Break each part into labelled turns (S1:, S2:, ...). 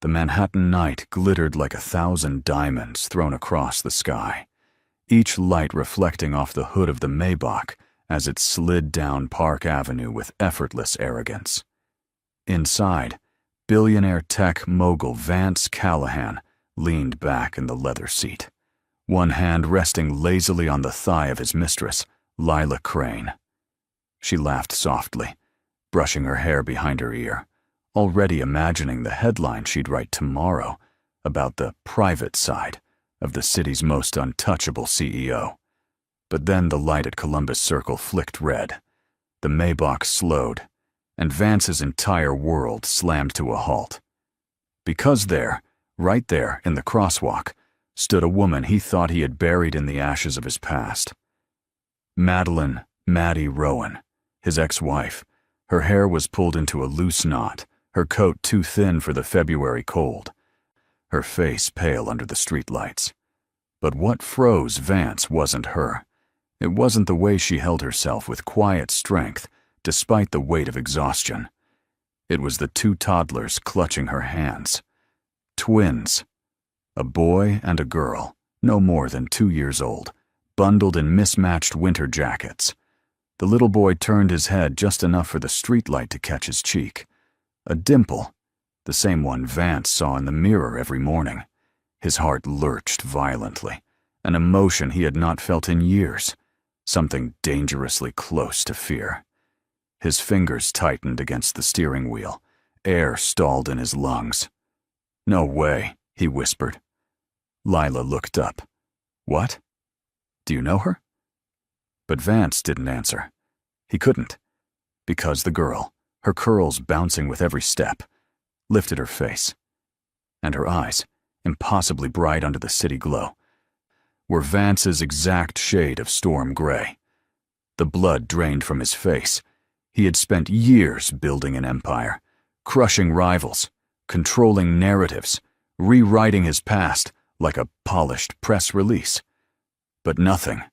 S1: The Manhattan night glittered like 1,000 diamonds thrown across the sky, each light reflecting off the hood of the Maybach as it slid down Park Avenue with effortless arrogance. Inside, billionaire tech mogul Vance Callahan leaned back in the leather seat, one hand resting lazily on the thigh of his mistress, Lila Crane. She laughed softly, brushing her hair behind her ear, already imagining the headline she'd write tomorrow about the private side of the city's most untouchable CEO. But then the light at Columbus Circle flicked red, the Maybach slowed, and Vance's entire world slammed to a halt. Because there, right there in the crosswalk, stood a woman he thought he had buried in the ashes of his past. Maddie Rowan, his ex-wife. Her hair was pulled into a loose knot, her coat too thin for the February cold, her face pale under the streetlights. But what froze Vance wasn't her. It wasn't the way she held herself with quiet strength, despite the weight of exhaustion. It was the two toddlers clutching her hands. Twins. A boy and a girl, no more than 2 years old, bundled in mismatched winter jackets. The little boy turned his head just enough for the streetlight to catch his cheek. A dimple, the same one Vance saw in the mirror every morning. His heart lurched violently, an emotion he had not felt in years, something dangerously close to fear. His fingers tightened against the steering wheel, air stalled in his lungs. "No way," he whispered. Lila looked up. "What? Do you know her?" But Vance didn't answer. He couldn't, because the girl, her curls bouncing with every step, lifted her face, and her eyes, impossibly bright under the city glow, were Vance's exact shade of storm gray. The blood drained from his face. He had spent years building an empire, crushing rivals, controlling narratives, rewriting his past like a polished press release. But nothing,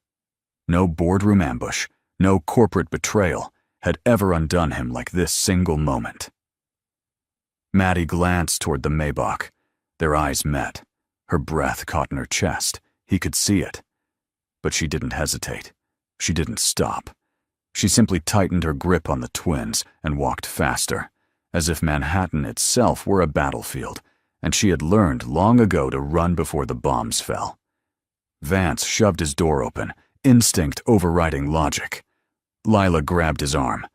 S1: no boardroom ambush, no corporate betrayal, had ever undone him like this single moment. Maddie glanced toward the Maybach. Their eyes met. Her breath caught in her chest. He could see it. But she didn't hesitate. She didn't stop. She simply tightened her grip on the twins and walked faster, as if Manhattan itself were a battlefield, and she had learned long ago to run before the bombs fell. Vance shoved his door open, instinct overriding logic. Lila grabbed his arm.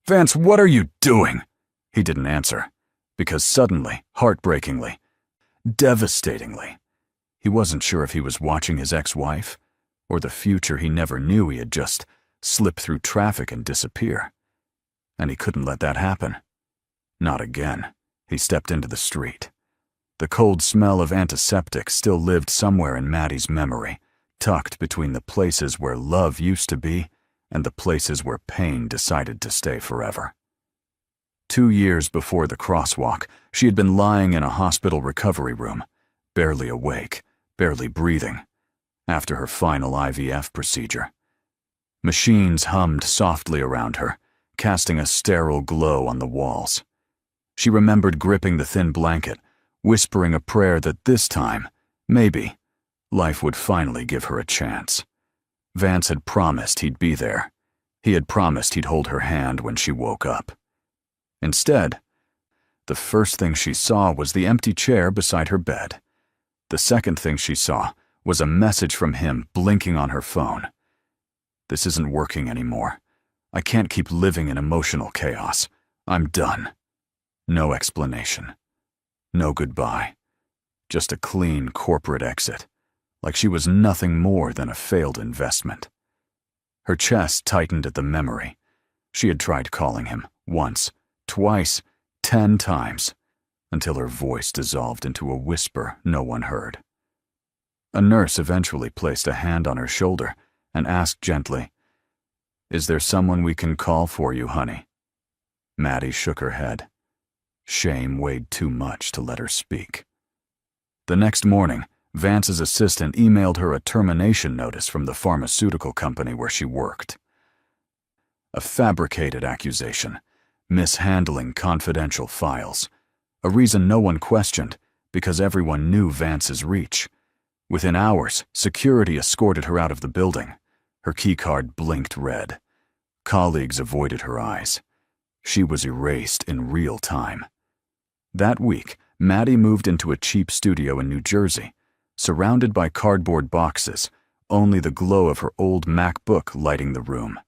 S1: "Vance, what are you doing?" He didn't answer, because suddenly, heartbreakingly, devastatingly, he wasn't sure if he was watching his ex-wife or the future he never knew he had just slipped through traffic and disappear. And he couldn't let that happen. Not again. He stepped into the street. The cold smell of antiseptic still lived somewhere in Maddie's memory, tucked between the places where love used to be and the places where pain decided to stay forever. 2 years before the crosswalk, she had been lying in a hospital recovery room, barely awake, barely breathing, after her final IVF procedure. Machines hummed softly around her, casting a sterile glow on the walls. She remembered gripping the thin blanket, whispering a prayer that this time, maybe, life would finally give her a chance. Vance had promised he'd be there. He had promised he'd hold her hand when she woke up. Instead, the first thing she saw was the empty chair beside her bed. The second thing she saw was a message from him blinking on her phone. "This isn't working anymore. I can't keep living in emotional chaos. I'm done." No explanation. No goodbye. Just a clean corporate exit, like she was nothing more than a failed investment. Her chest tightened at the memory. She had tried calling him, once, twice, 10 times, until her voice dissolved into a whisper no one heard. A nurse eventually placed a hand on her shoulder and asked gently, "Is there someone we can call for you, honey?" Maddie shook her head. Shame weighed too much to let her speak. The next morning, Vance's assistant emailed her a termination notice from the pharmaceutical company where she worked. A fabricated accusation, mishandling confidential files, A reason no one questioned, because everyone knew Vance's reach. Within hours, security escorted her out of the building. Her keycard blinked red. Colleagues avoided her eyes. She was erased in real time. That week, Maddie moved into a cheap studio in New Jersey, surrounded by cardboard boxes, only the glow of her old MacBook lighting the room.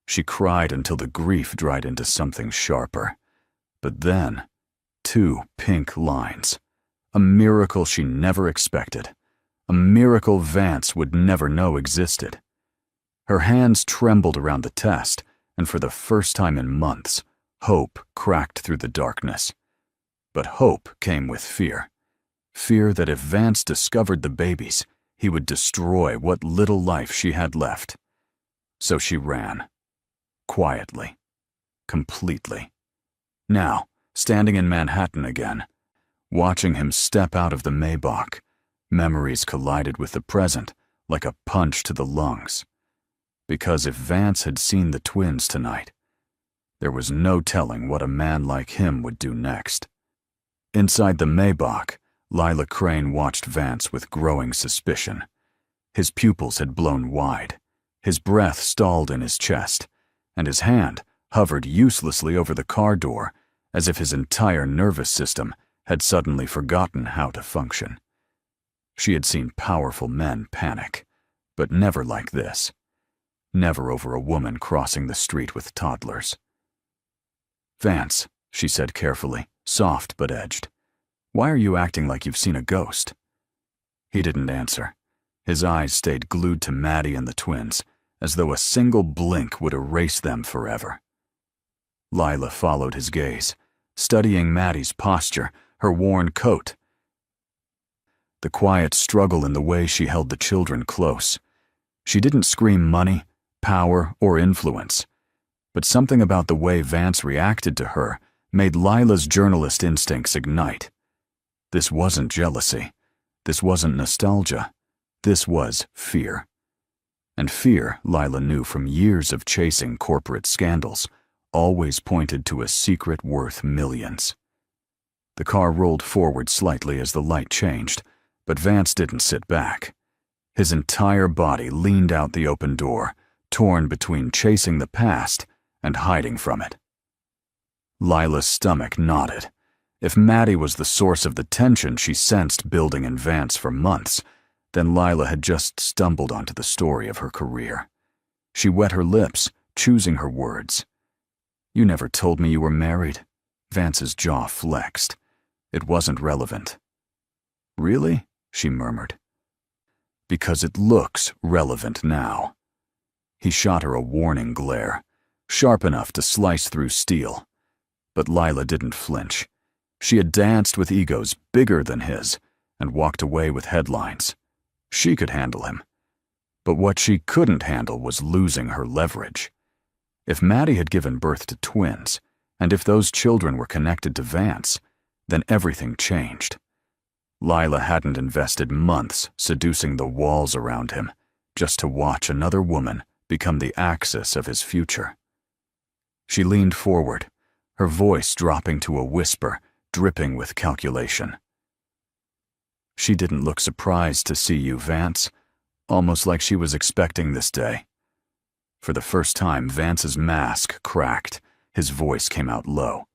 S1: She cried until the grief dried into something sharper. But then, 2 pink lines. A miracle she never expected. A miracle Vance would never know existed. Her hands trembled around the test, and for the first time in months, hope cracked through the darkness. But hope came with fear. Fear that if Vance discovered the babies, he would destroy what little life she had left. So she ran. Quietly. Completely. Now, standing in Manhattan again, watching him step out of the Maybach, memories collided with the present like a punch to the lungs. Because if Vance had seen the twins tonight, there was no telling what a man like him would do next. Inside the Maybach, Lila Crane watched Vance with growing suspicion. His pupils had blown wide, his breath stalled in his chest, and his hand hovered uselessly over the car door as if his entire nervous system had suddenly forgotten how to function. She had seen powerful men panic, but never like this. Never over a woman crossing the street with toddlers. "Vance," she said carefully, soft but edged, "why are you acting like you've seen a ghost?" He didn't answer. His eyes stayed glued to Maddie and the twins, as though a single blink would erase them forever. Lila followed his gaze, studying Maddie's posture, her worn coat, the quiet struggle in the way she held the children close. She didn't scream money, power, or influence, but something about the way Vance reacted to her made Lila's journalist instincts ignite. This wasn't jealousy. This wasn't nostalgia. This was fear. And fear, Lila knew from years of chasing corporate scandals, always pointed to a secret worth millions. The car rolled forward slightly as the light changed, but Vance didn't sit back. His entire body leaned out the open door, torn between chasing the past and hiding from it. Lila's stomach knotted. If Maddie was the source of the tension she sensed building in Vance for months, then Lila had just stumbled onto the story of her career. She wet her lips, choosing her words. "You never told me you were married." Vance's jaw flexed. It wasn't relevant. "Really?" she murmured. "Because it looks relevant now." He shot her a warning glare, sharp enough to slice through steel. But Lila didn't flinch. She had danced with egos bigger than his and walked away with headlines. She could handle him. But what she couldn't handle was losing her leverage. If Maddie had given birth to twins, and if those children were connected to Vance, then everything changed. Lila hadn't invested months seducing the walls around him just to watch another woman become the axis of his future. She leaned forward, her voice dropping to a whisper, dripping with calculation. "She didn't look surprised to see you, Vance, almost like she was expecting this day." For the first time, Vance's mask cracked. His voice came out low.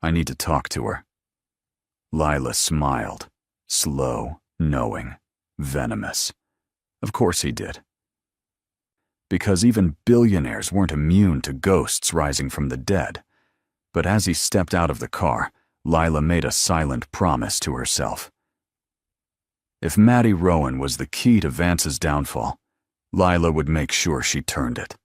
S1: "I need to talk to her." Lila smiled, slow, knowing, venomous. Of course he did. Because even billionaires weren't immune to ghosts rising from the dead. But as he stepped out of the car, Lila made a silent promise to herself. If Maddie Rowan was the key to Vance's downfall, Lila would make sure she turned it.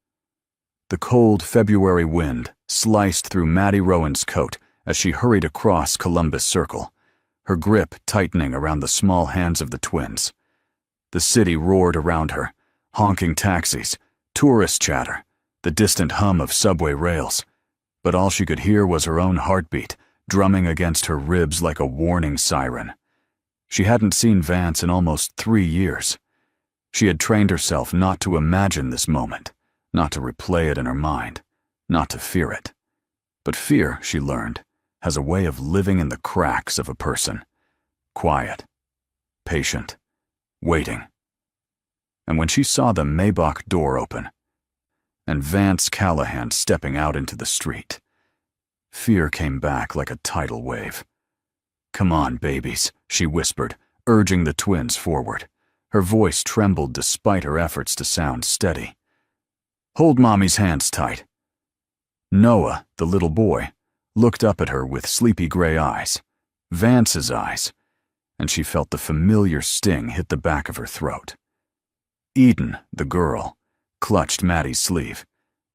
S1: The cold February wind sliced through Maddie Rowan's coat as she hurried across Columbus Circle, her grip tightening around the small hands of the twins. The city roared around her, honking taxis, tourist chatter, the distant hum of subway rails. But all she could hear was her own heartbeat, drumming against her ribs like a warning siren. She hadn't seen Vance in almost 3 years. She had trained herself not to imagine this moment, not to replay it in her mind, not to fear it. But fear, she learned, has a way of living in the cracks of a person. Quiet, patient, waiting. And when she saw the Maybach door open, and Vance Callahan stepping out into the street, fear came back like a tidal wave. "Come on, babies," she whispered, urging the twins forward. Her voice trembled despite her efforts to sound steady. "Hold Mommy's hands tight." Noah, the little boy, looked up at her with sleepy gray eyes, Vance's eyes, and she felt the familiar sting hit the back of her throat. Eden, the girl, clutched Maddie's sleeve,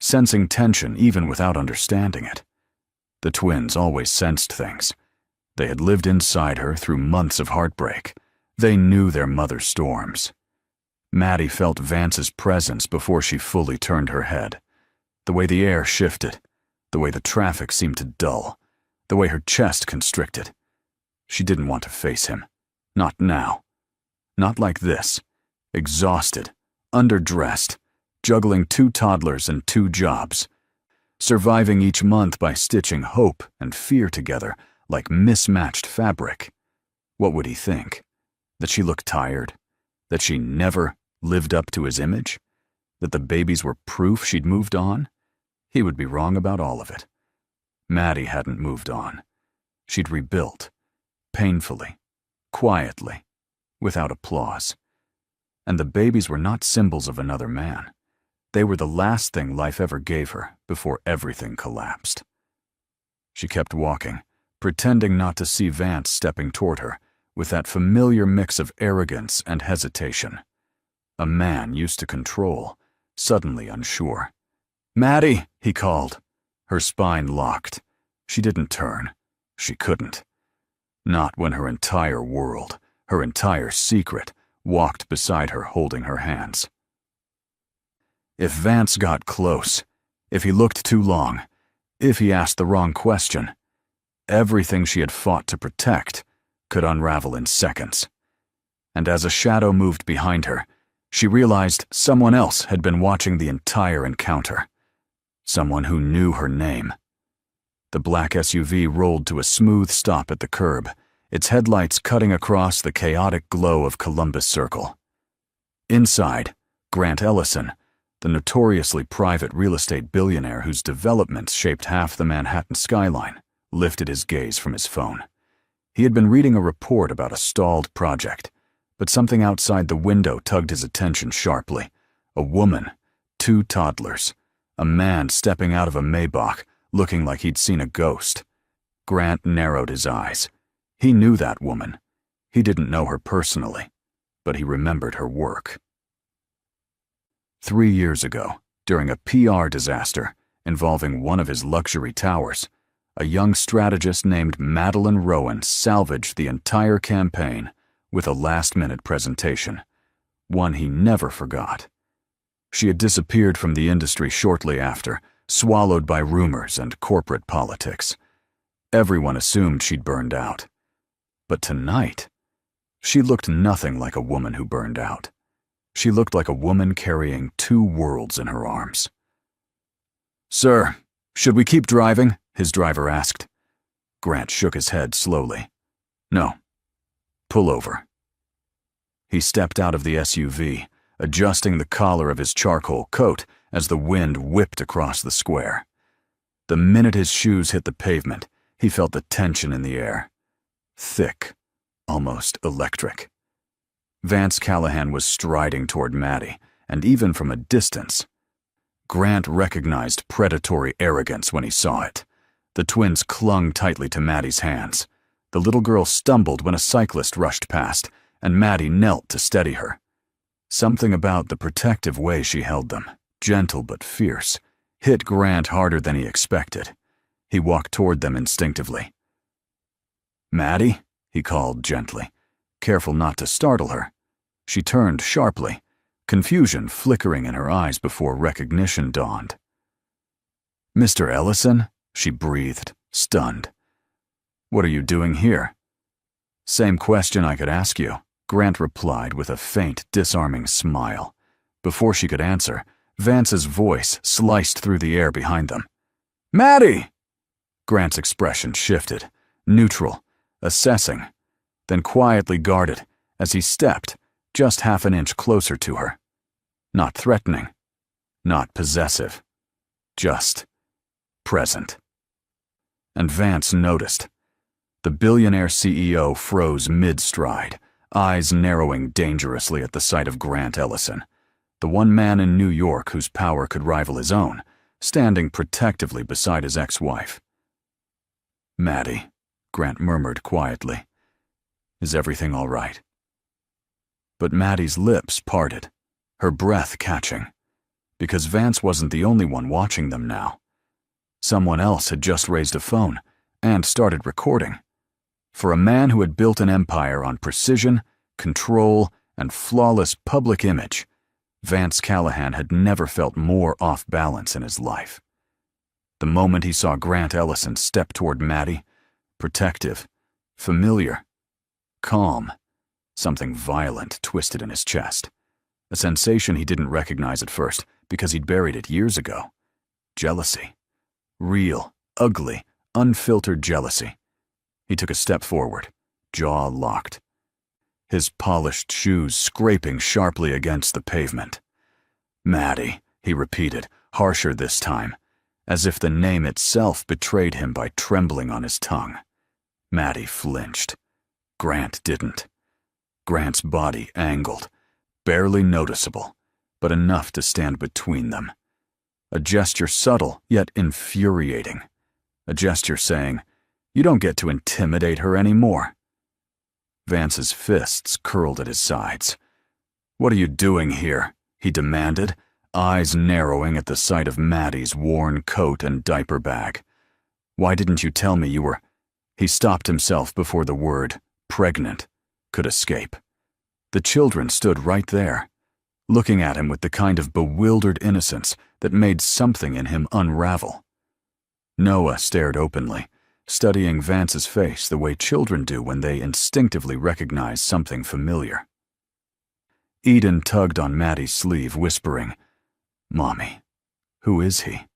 S1: sensing tension even without understanding it. The twins always sensed things. They had lived inside her through months of heartbreak. They knew their mother's storms. Maddie felt Vance's presence before she fully turned her head. The way the air shifted, the way the traffic seemed to dull, the way her chest constricted. She didn't want to face him. Not now. Not like this. Exhausted, underdressed, juggling 2 toddlers and 2 jobs, surviving each month by stitching hope and fear together like mismatched fabric. What would he think? That she looked tired? That she never lived up to his image? That the babies were proof she'd moved on? He would be wrong about all of it. Maddie hadn't moved on. She'd rebuilt, painfully, quietly, without applause. And the babies were not symbols of another man. They were the last thing life ever gave her before everything collapsed. She kept walking, pretending not to see Vance stepping toward her, with that familiar mix of arrogance and hesitation. A man used to control, suddenly unsure. "Maddie," he called. Her spine locked. She didn't turn. She couldn't. Not when her entire world, her entire secret, walked beside her holding her hands. If Vance got close, if he looked too long, if he asked the wrong question, everything she had fought to protect could unravel in seconds. And as a shadow moved behind her, she realized someone else had been watching the entire encounter. Someone who knew her name. The black SUV rolled to a smooth stop at the curb, its headlights cutting across the chaotic glow of Columbus Circle. Inside, Grant Ellison, the notoriously private real estate billionaire whose developments shaped half the Manhattan skyline, lifted his gaze from his phone. He had been reading a report about a stalled project, but something outside the window tugged his attention sharply. A woman, 2 toddlers, a man stepping out of a Maybach, looking like he'd seen a ghost. Grant narrowed his eyes. He knew that woman. He didn't know her personally, but he remembered her work. 3 years ago, during a PR disaster involving one of his luxury towers, a young strategist named Madeline Rowan salvaged the entire campaign with a last-minute presentation, one he never forgot. She had disappeared from the industry shortly after, swallowed by rumors and corporate politics. Everyone assumed she'd burned out. But tonight, she looked nothing like a woman who burned out. She looked like a woman carrying 2 worlds in her arms. "Sir, should we keep driving?" his driver asked. Grant shook his head slowly. "No. Pull over." He stepped out of the SUV, adjusting the collar of his charcoal coat as the wind whipped across the square. The minute his shoes hit the pavement, he felt the tension in the air. Thick, almost electric. Vance Callahan was striding toward Maddie, and even from a distance, Grant recognized predatory arrogance when he saw it. The twins clung tightly to Maddie's hands. The little girl stumbled when a cyclist rushed past, and Maddie knelt to steady her. Something about the protective way she held them, gentle but fierce, hit Grant harder than he expected. He walked toward them instinctively. "Maddie?" he called gently, careful not to startle her. She turned sharply, confusion flickering in her eyes before recognition dawned. "Mr. Ellison?" she breathed, stunned. "What are you doing here?" "Same question I could ask you," Grant replied with a faint, disarming smile. Before she could answer, Vance's voice sliced through the air behind them. "Maddie!" Grant's expression shifted, neutral, assessing, then quietly guarded as he stepped just half an inch closer to her. Not threatening, not possessive, just present. And Vance noticed. The billionaire CEO froze mid-stride, eyes narrowing dangerously at the sight of Grant Ellison, the one man in New York whose power could rival his own, standing protectively beside his ex-wife. "Maddie," Grant murmured quietly, "is everything all right?" But Maddie's lips parted, her breath catching, because Vance wasn't the only one watching them now. Someone else had just raised a phone and started recording. For a man who had built an empire on precision, control, and flawless public image, Vance Callahan had never felt more off balance in his life. The moment he saw Grant Ellison step toward Maddie, protective, familiar, calm, something violent twisted in his chest, a sensation he didn't recognize at first because he'd buried it years ago. Jealousy. Real, ugly, unfiltered jealousy. He took a step forward, jaw locked, his polished shoes scraping sharply against the pavement. "Maddie," he repeated, harsher this time, as if the name itself betrayed him by trembling on his tongue. Maddie flinched. Grant didn't. Grant's body angled, barely noticeable, but enough to stand between them. A gesture subtle yet infuriating. A gesture saying, "You don't get to intimidate her anymore." Vance's fists curled at his sides. "What are you doing here?" he demanded, eyes narrowing at the sight of Maddie's worn coat and diaper bag. "Why didn't you tell me you were—" He stopped himself before the word, pregnant, could escape. The children stood right there, looking at him with the kind of bewildered innocence that made something in him unravel. Noah stared openly, studying Vance's face the way children do when they instinctively recognize something familiar. Eden tugged on Maddie's sleeve, whispering, "Mommy, who is he?"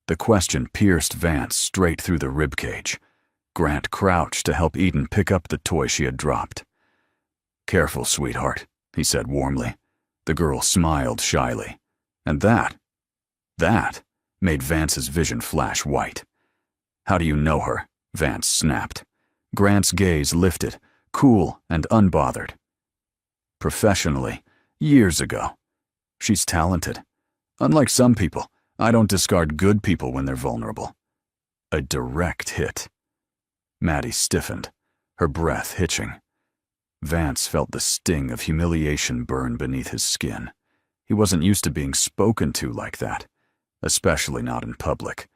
S1: The question pierced Vance straight through the ribcage. Grant crouched to help Eden pick up the toy she had dropped. "Careful, sweetheart," he said warmly. The girl smiled shyly. And that made Vance's vision flash white. "How do you know her?" Vance snapped. Grant's gaze lifted, cool and unbothered. "Professionally, years ago. She's talented. Unlike some people, I don't discard good people when they're vulnerable." A direct hit. Maddie stiffened, her breath hitching. Vance felt the sting of humiliation burn beneath his skin. He wasn't used to being spoken to like that, especially not in public,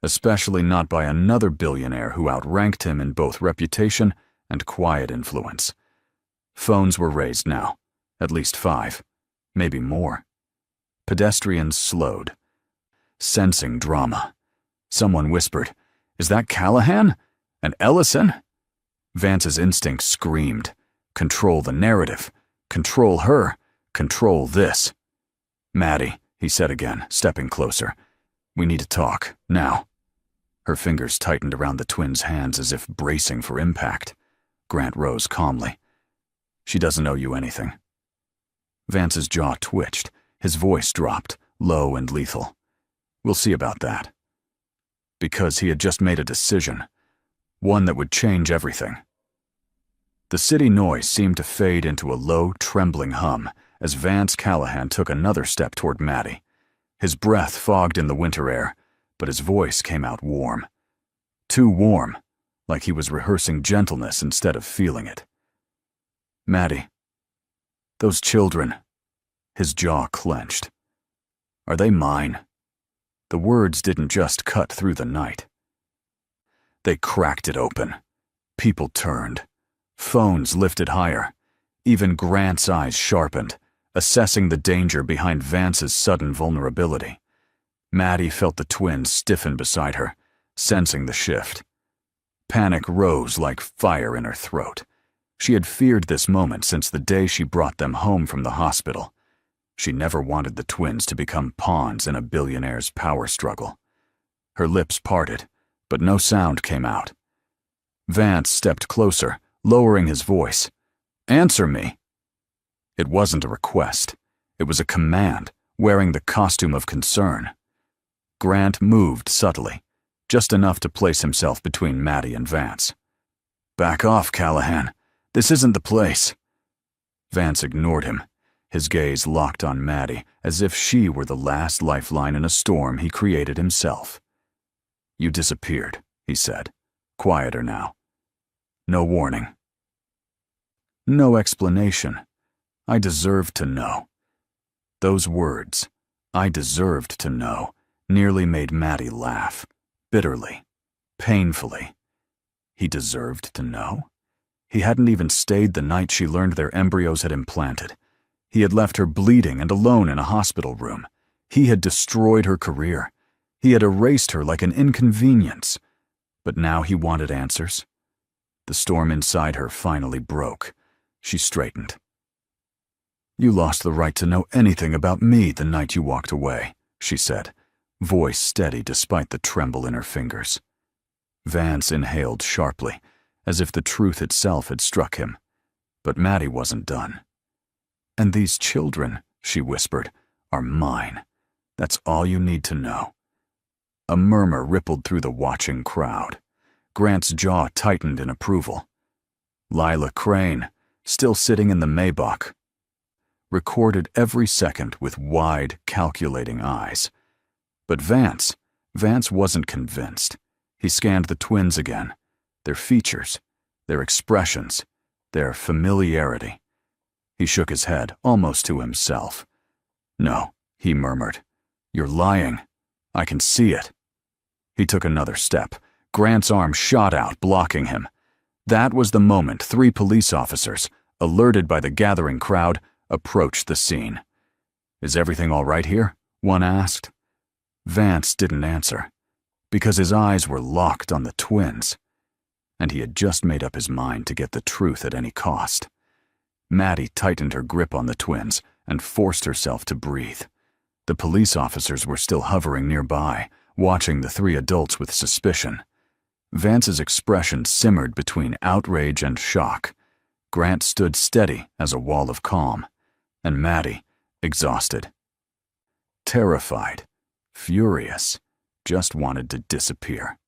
S1: especially not by another billionaire who outranked him in both reputation and quiet influence. Phones were raised now, at least 5, maybe more. Pedestrians slowed, sensing drama. Someone whispered, "Is that Callahan? And Ellison?" Vance's instinct screamed, "Control the narrative. Control her. Control this." "Maddie," he said again, stepping closer. "We need to talk, now." Her fingers tightened around the twins' hands as if bracing for impact. Grant rose calmly. "She doesn't owe you anything." Vance's jaw twitched, his voice dropped, low and lethal. "We'll see about that." Because he had just made a decision, one that would change everything. The city noise seemed to fade into a low, trembling hum as Vance Callahan took another step toward Maddie. His breath fogged in the winter air, but his voice came out warm. Too warm, like he was rehearsing gentleness instead of feeling it. "Maddie, those children," his jaw clenched. "Are they mine?" The words didn't just cut through the night. They cracked it open. People turned. Phones lifted higher. Even Grant's eyes sharpened, assessing the danger behind Vance's sudden vulnerability. Maddie felt the twins stiffen beside her, sensing the shift. Panic rose like fire in her throat. She had feared this moment since the day she brought them home from the hospital. She never wanted the twins to become pawns in a billionaire's power struggle. Her lips parted, but no sound came out. Vance stepped closer, lowering his voice. "Answer me." It wasn't a request. It was a command, wearing the costume of concern. Grant moved subtly, just enough to place himself between Maddie and Vance. "Back off, Callahan. This isn't the place." Vance ignored him, his gaze locked on Maddie, as if she were the last lifeline in a storm he created himself. "You disappeared," he said, quieter now. "No warning. No explanation. I deserved to know." Those words, "I deserved to know," nearly made Maddie laugh, bitterly, painfully. He deserved to know? He hadn't even stayed the night she learned their embryos had implanted. He had left her bleeding and alone in a hospital room. He had destroyed her career. He had erased her like an inconvenience. But now he wanted answers. The storm inside her finally broke. She straightened. "You lost the right to know anything about me the night you walked away," she said, voice steady despite the tremble in her fingers. Vance inhaled sharply, as if the truth itself had struck him. But Maddie wasn't done. "And these children," she whispered, "are mine. That's all you need to know." A murmur rippled through the watching crowd. Grant's jaw tightened in approval. Lila Crane, still sitting in the Maybach, recorded every second with wide, calculating eyes. But Vance wasn't convinced. He scanned the twins again, their features, their expressions, their familiarity. He shook his head, almost to himself. "No," he murmured. "You're lying. I can see it." He took another step. Grant's arm shot out, blocking him. That was the moment 3 police officers, alerted by the gathering crowd, approached the scene. "Is everything all right here?" one asked. Vance didn't answer, because his eyes were locked on the twins, and he had just made up his mind to get the truth at any cost. Maddie tightened her grip on the twins and forced herself to breathe. The police officers were still hovering nearby, watching the 3 adults with suspicion. Vance's expression simmered between outrage and shock. Grant stood steady as a wall of calm, and Maddie, exhausted, terrified, furious, just wanted to disappear.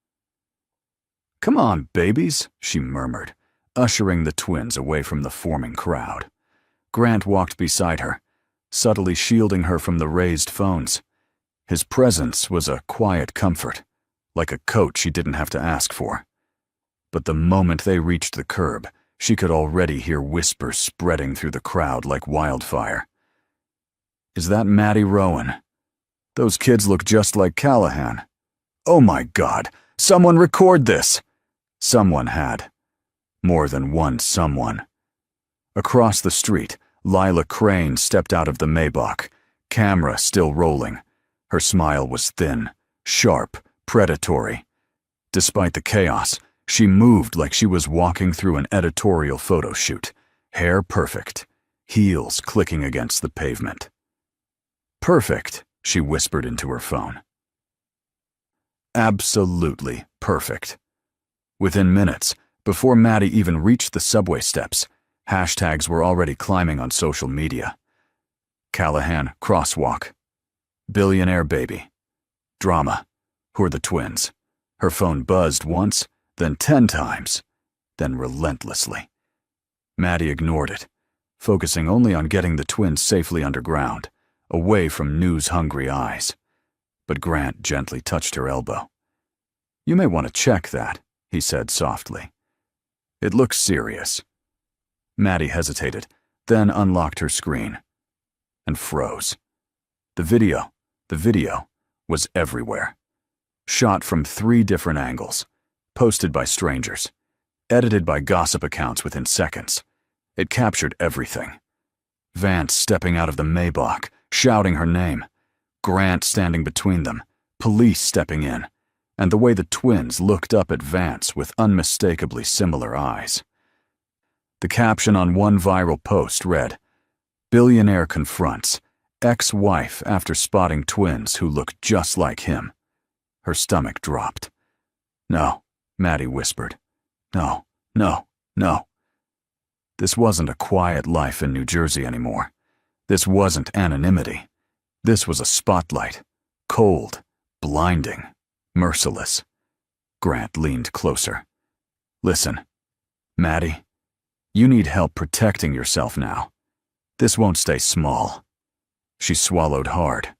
S1: "Come on, babies," she murmured, ushering the twins away from the forming crowd. Grant walked beside her, subtly shielding her from the raised phones. His presence was a quiet comfort, like a coat she didn't have to ask for. But the moment they reached the curb, she could already hear whispers spreading through the crowd like wildfire. "Is that Maddie Rowan? Those kids look just like Callahan. Oh my God, someone record this!" Someone had. More than one someone. Across the street, Lila Crane stepped out of the Maybach, camera still rolling. Her smile was thin, sharp, predatory. Despite the chaos, she moved like she was walking through an editorial photo shoot, hair perfect, heels clicking against the pavement. "Perfect," she whispered into her phone. Absolutely perfect. Within minutes, before Maddie even reached the subway steps, hashtags were already climbing on social media. Callahan crosswalk. Billionaire baby. Drama. Who are the twins? Her phone buzzed once, then 10 times, then relentlessly. Maddie ignored it, focusing only on getting the twins safely underground, away from news-hungry eyes. But Grant gently touched her elbow. "You may want to check that," he said softly. "It looks serious." Maddie hesitated, then unlocked her screen and froze. The video was everywhere. Shot from 3 different angles, posted by strangers, edited by gossip accounts within seconds. It captured everything. Vance stepping out of the Maybach, shouting her name. Grant standing between them, police stepping in, and the way the twins looked up at Vance with unmistakably similar eyes. The caption on one viral post read, "Billionaire confronts ex-wife after spotting twins who look just like him." Her stomach dropped. No, Maddie whispered. No, no, no. This wasn't a quiet life in New Jersey anymore. This wasn't anonymity. This was a spotlight. Cold, blinding, merciless. Grant leaned closer. Listen, Maddie, you need help protecting yourself now. This won't stay small. She swallowed hard.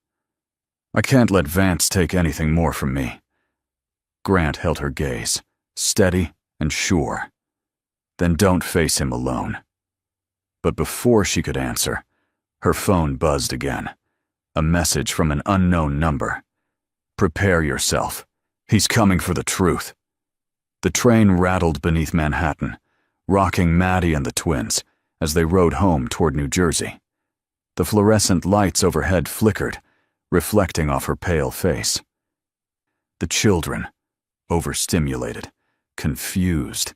S1: I can't let Vance take anything more from me. Grant held her gaze, steady and sure. Then don't face him alone. But before she could answer, her phone buzzed again. A message from an unknown number. Prepare yourself. He's coming for the truth. The train rattled beneath Manhattan, rocking Maddie and the twins as they rode home toward New Jersey. The fluorescent lights overhead flickered, reflecting off her pale face. The children, overstimulated, confused,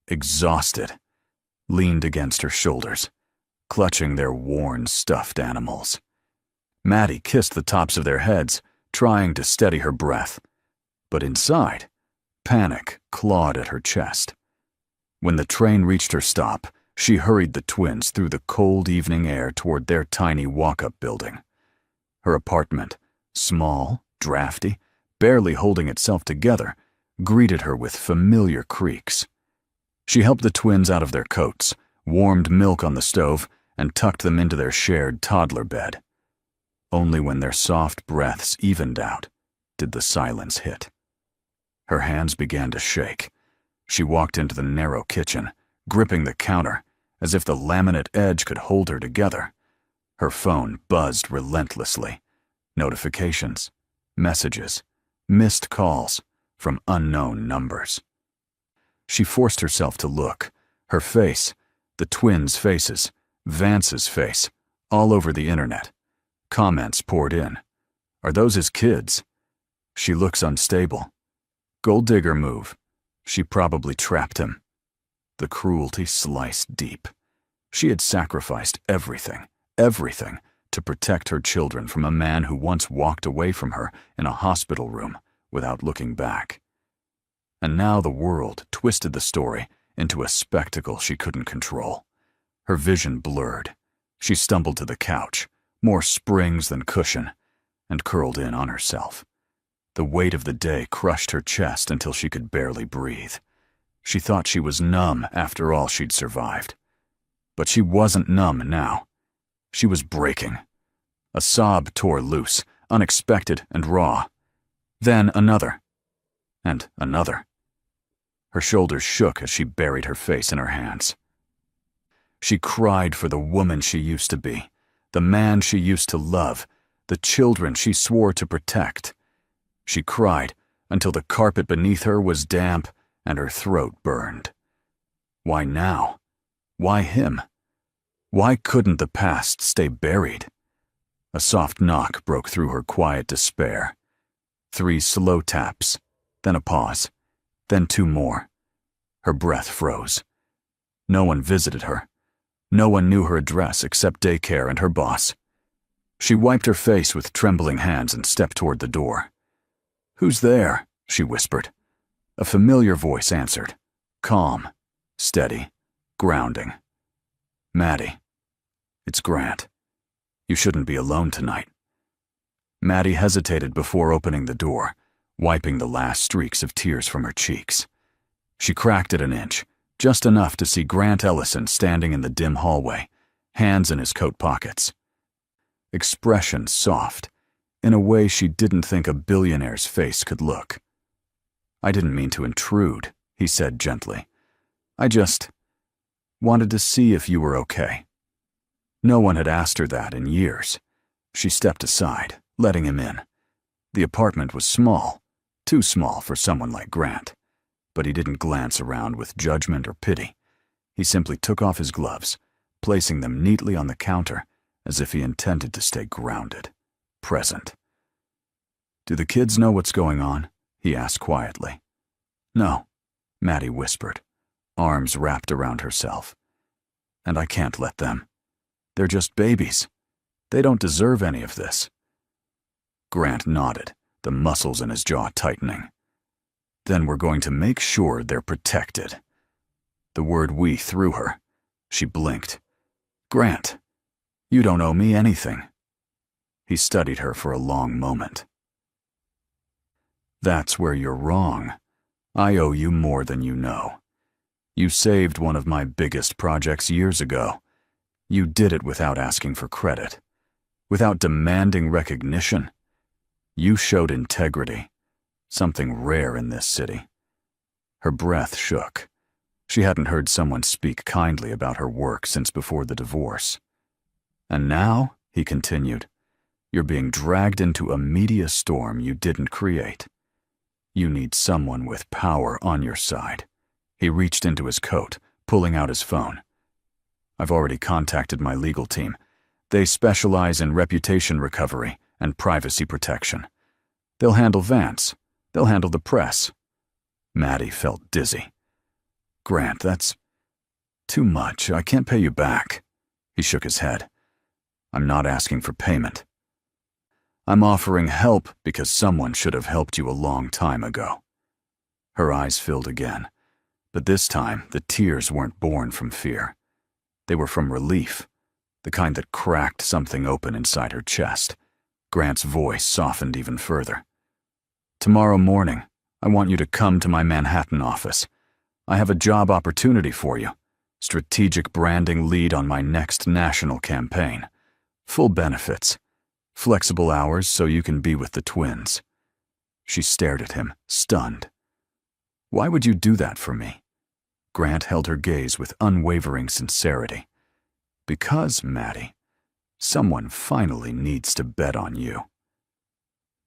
S1: exhausted, leaned against her shoulders, clutching their worn, stuffed animals. Maddie kissed the tops of their heads, trying to steady her breath. But inside, panic clawed at her chest. When the train reached her stop, she hurried the twins through the cold evening air toward their tiny walk-up building. Her apartment, small, drafty, barely holding itself together, greeted her with familiar creaks. She helped the twins out of their coats, warmed milk on the stove, and tucked them into their shared toddler bed. Only when their soft breaths evened out did the silence hit. Her hands began to shake. She walked into the narrow kitchen, gripping the counter as if the laminate edge could hold her together. Her phone buzzed relentlessly. Notifications, messages, missed calls from unknown numbers. She forced herself to look. Her face, the twins' faces, Vance's face, all over the internet. Comments poured in. Are those his kids? She looks unstable. Gold digger move. She probably trapped him. The cruelty sliced deep. She had sacrificed everything, to protect her children from a man who once walked away from her in a hospital room without looking back. And now the world twisted the story into a spectacle she couldn't control. Her vision blurred. She stumbled to the couch, more springs than cushion, and curled in on herself. The weight of the day crushed her chest until she could barely breathe. She thought she was numb after all she'd survived. But she wasn't numb now. She was breaking. A sob tore loose, unexpected and raw. Then another. And another. Her shoulders shook as she buried her face in her hands. She cried for the woman she used to be, the man she used to love, the children she swore to protect. She cried until the carpet beneath her was damp and her throat burned. Why now? Why him? Why couldn't the past stay buried? A soft knock broke through her quiet despair. 3 slow taps, then a pause, then 2 more. Her breath froze. No one visited her. No one knew her address except daycare and her boss. She wiped her face with trembling hands and stepped toward the door. "Who's there?" she whispered. A familiar voice answered, calm, steady, grounding. "Maddie, it's Grant. You shouldn't be alone tonight." Maddie hesitated before opening the door, wiping the last streaks of tears from her cheeks. She cracked it an inch, just enough to see Grant Ellison standing in the dim hallway, hands in his coat pockets. Expression soft, in a way she didn't think a billionaire's face could look. "I didn't mean to intrude," he said gently. "I just wanted to see if you were okay." No one had asked her that in years. She stepped aside, letting him in. The apartment was small, too small for someone like Grant. But he didn't glance around with judgment or pity. He simply took off his gloves, placing them neatly on the counter as if he intended to stay grounded, present. "Do the kids know what's going on?" he asked quietly. "No," Maddie whispered, arms wrapped around herself. "And I can't let them. They're just babies. They don't deserve any of this." Grant nodded, the muscles in his jaw tightening. Then we're going to make sure they're protected. The word "we" threw her. She blinked. Grant, you don't owe me anything. He studied her for a long moment. That's where you're wrong. I owe you more than you know. You saved one of my biggest projects years ago. You did it without asking for credit, without demanding recognition. You showed integrity, something rare in this city. Her breath shook. She hadn't heard someone speak kindly about her work since before the divorce. And now, he continued, you're being dragged into a media storm you didn't create. You need someone with power on your side. He reached into his coat, pulling out his phone. I've already contacted my legal team. They specialize in reputation recovery and privacy protection. They'll handle Vance. They'll handle the press. Maddie felt dizzy. Grant, that's too much. I can't pay you back. He shook his head. I'm not asking for payment. I'm offering help because someone should have helped you a long time ago. Her eyes filled again, but this time the tears weren't born from fear. They were from relief, the kind that cracked something open inside her chest. Grant's voice softened even further. Tomorrow morning, I want you to come to my Manhattan office. I have a job opportunity for you. Strategic branding lead on my next national campaign. Full benefits. Flexible hours so you can be with the twins. She stared at him, stunned. Why would you do that for me? Grant held her gaze with unwavering sincerity. Because, Maddie, someone finally needs to bet on you.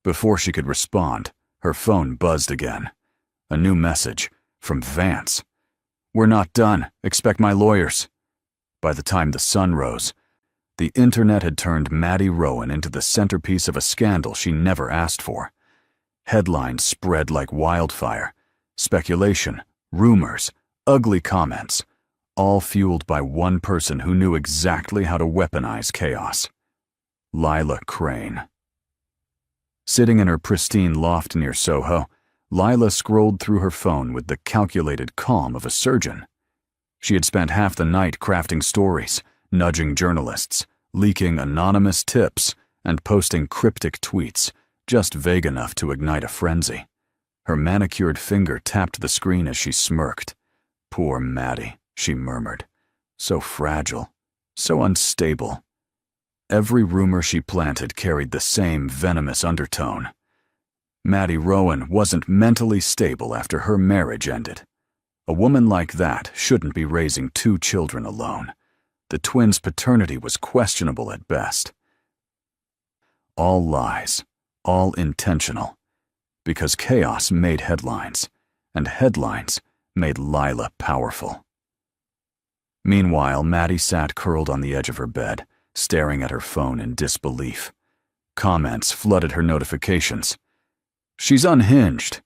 S1: Before she could respond, her phone buzzed again. A new message from Vance. We're not done. Expect my lawyers. By the time the sun rose, the internet had turned Maddie Rowan into the centerpiece of a scandal she never asked for. Headlines spread like wildfire. Speculation, rumors, ugly comments, all fueled by one person who knew exactly how to weaponize chaos. Lila Crane. Sitting in her pristine loft near Soho, Lila scrolled through her phone with the calculated calm of a surgeon. She had spent half the night crafting stories, nudging journalists, leaking anonymous tips, and posting cryptic tweets, just vague enough to ignite a frenzy. Her manicured finger tapped the screen as she smirked. Poor Maddie, she murmured. So fragile, so unstable. Every rumor she planted carried the same venomous undertone. Maddie Rowan wasn't mentally stable after her marriage ended. A woman like that shouldn't be raising 2 children alone. The twins' paternity was questionable at best. All lies, all intentional. Because chaos made headlines, and headlines made Lila powerful. Meanwhile, Maddie sat curled on the edge of her bed, staring at her phone in disbelief. Comments flooded her notifications. She's unhinged.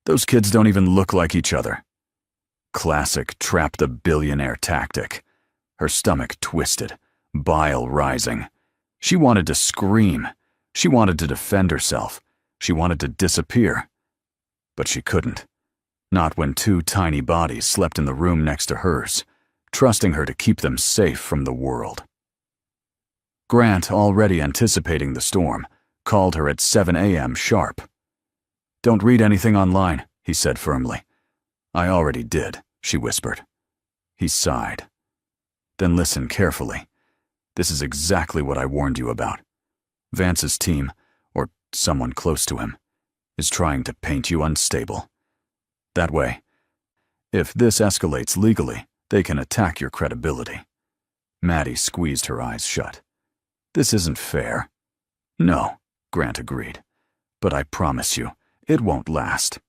S1: Those kids don't even look like each other. Classic trap the billionaire tactic. Her stomach twisted, bile rising. She wanted to scream. She wanted to defend herself. She wanted to disappear. But she couldn't. Not when 2 tiny bodies slept in the room next to hers, trusting her to keep them safe from the world. Grant, already anticipating the storm, called her at 7 a.m. sharp. Don't read anything online, he said firmly. I already did, she whispered. He sighed. Then listen carefully. This is exactly what I warned you about. Vance's team, or someone close to him, is trying to paint you unstable. That way, if this escalates legally, they can attack your credibility. Maddie squeezed her eyes shut. This isn't fair. No, Grant agreed. But I promise you, it won't last.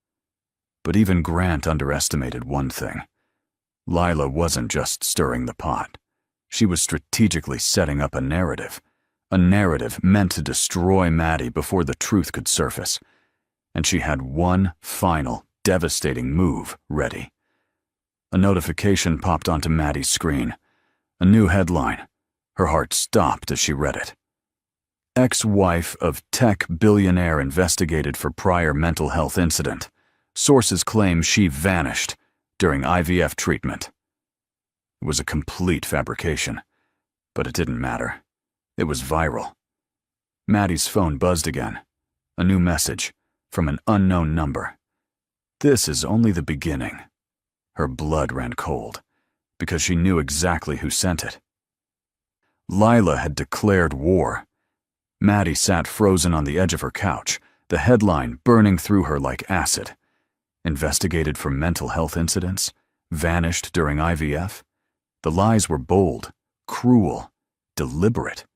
S1: But even Grant underestimated one thing. Lila wasn't just stirring the pot. She was strategically setting up a narrative meant to destroy Maddie before the truth could surface. And she had one final, devastating move ready. A notification popped onto Maddie's screen. A new headline. Her heart stopped as she read it. Ex-wife of tech billionaire investigated for prior mental health incident. Sources claim she vanished during IVF treatment. It was a complete fabrication, but it didn't matter. It was viral. Maddie's phone buzzed again. A new message from an unknown number. This is only the beginning. Her blood ran cold because she knew exactly who sent it. Lila had declared war. Maddie sat frozen on the edge of her couch, the headline burning through her like acid. Investigated for mental health incidents, vanished during IVF. The lies were bold, cruel, deliberate.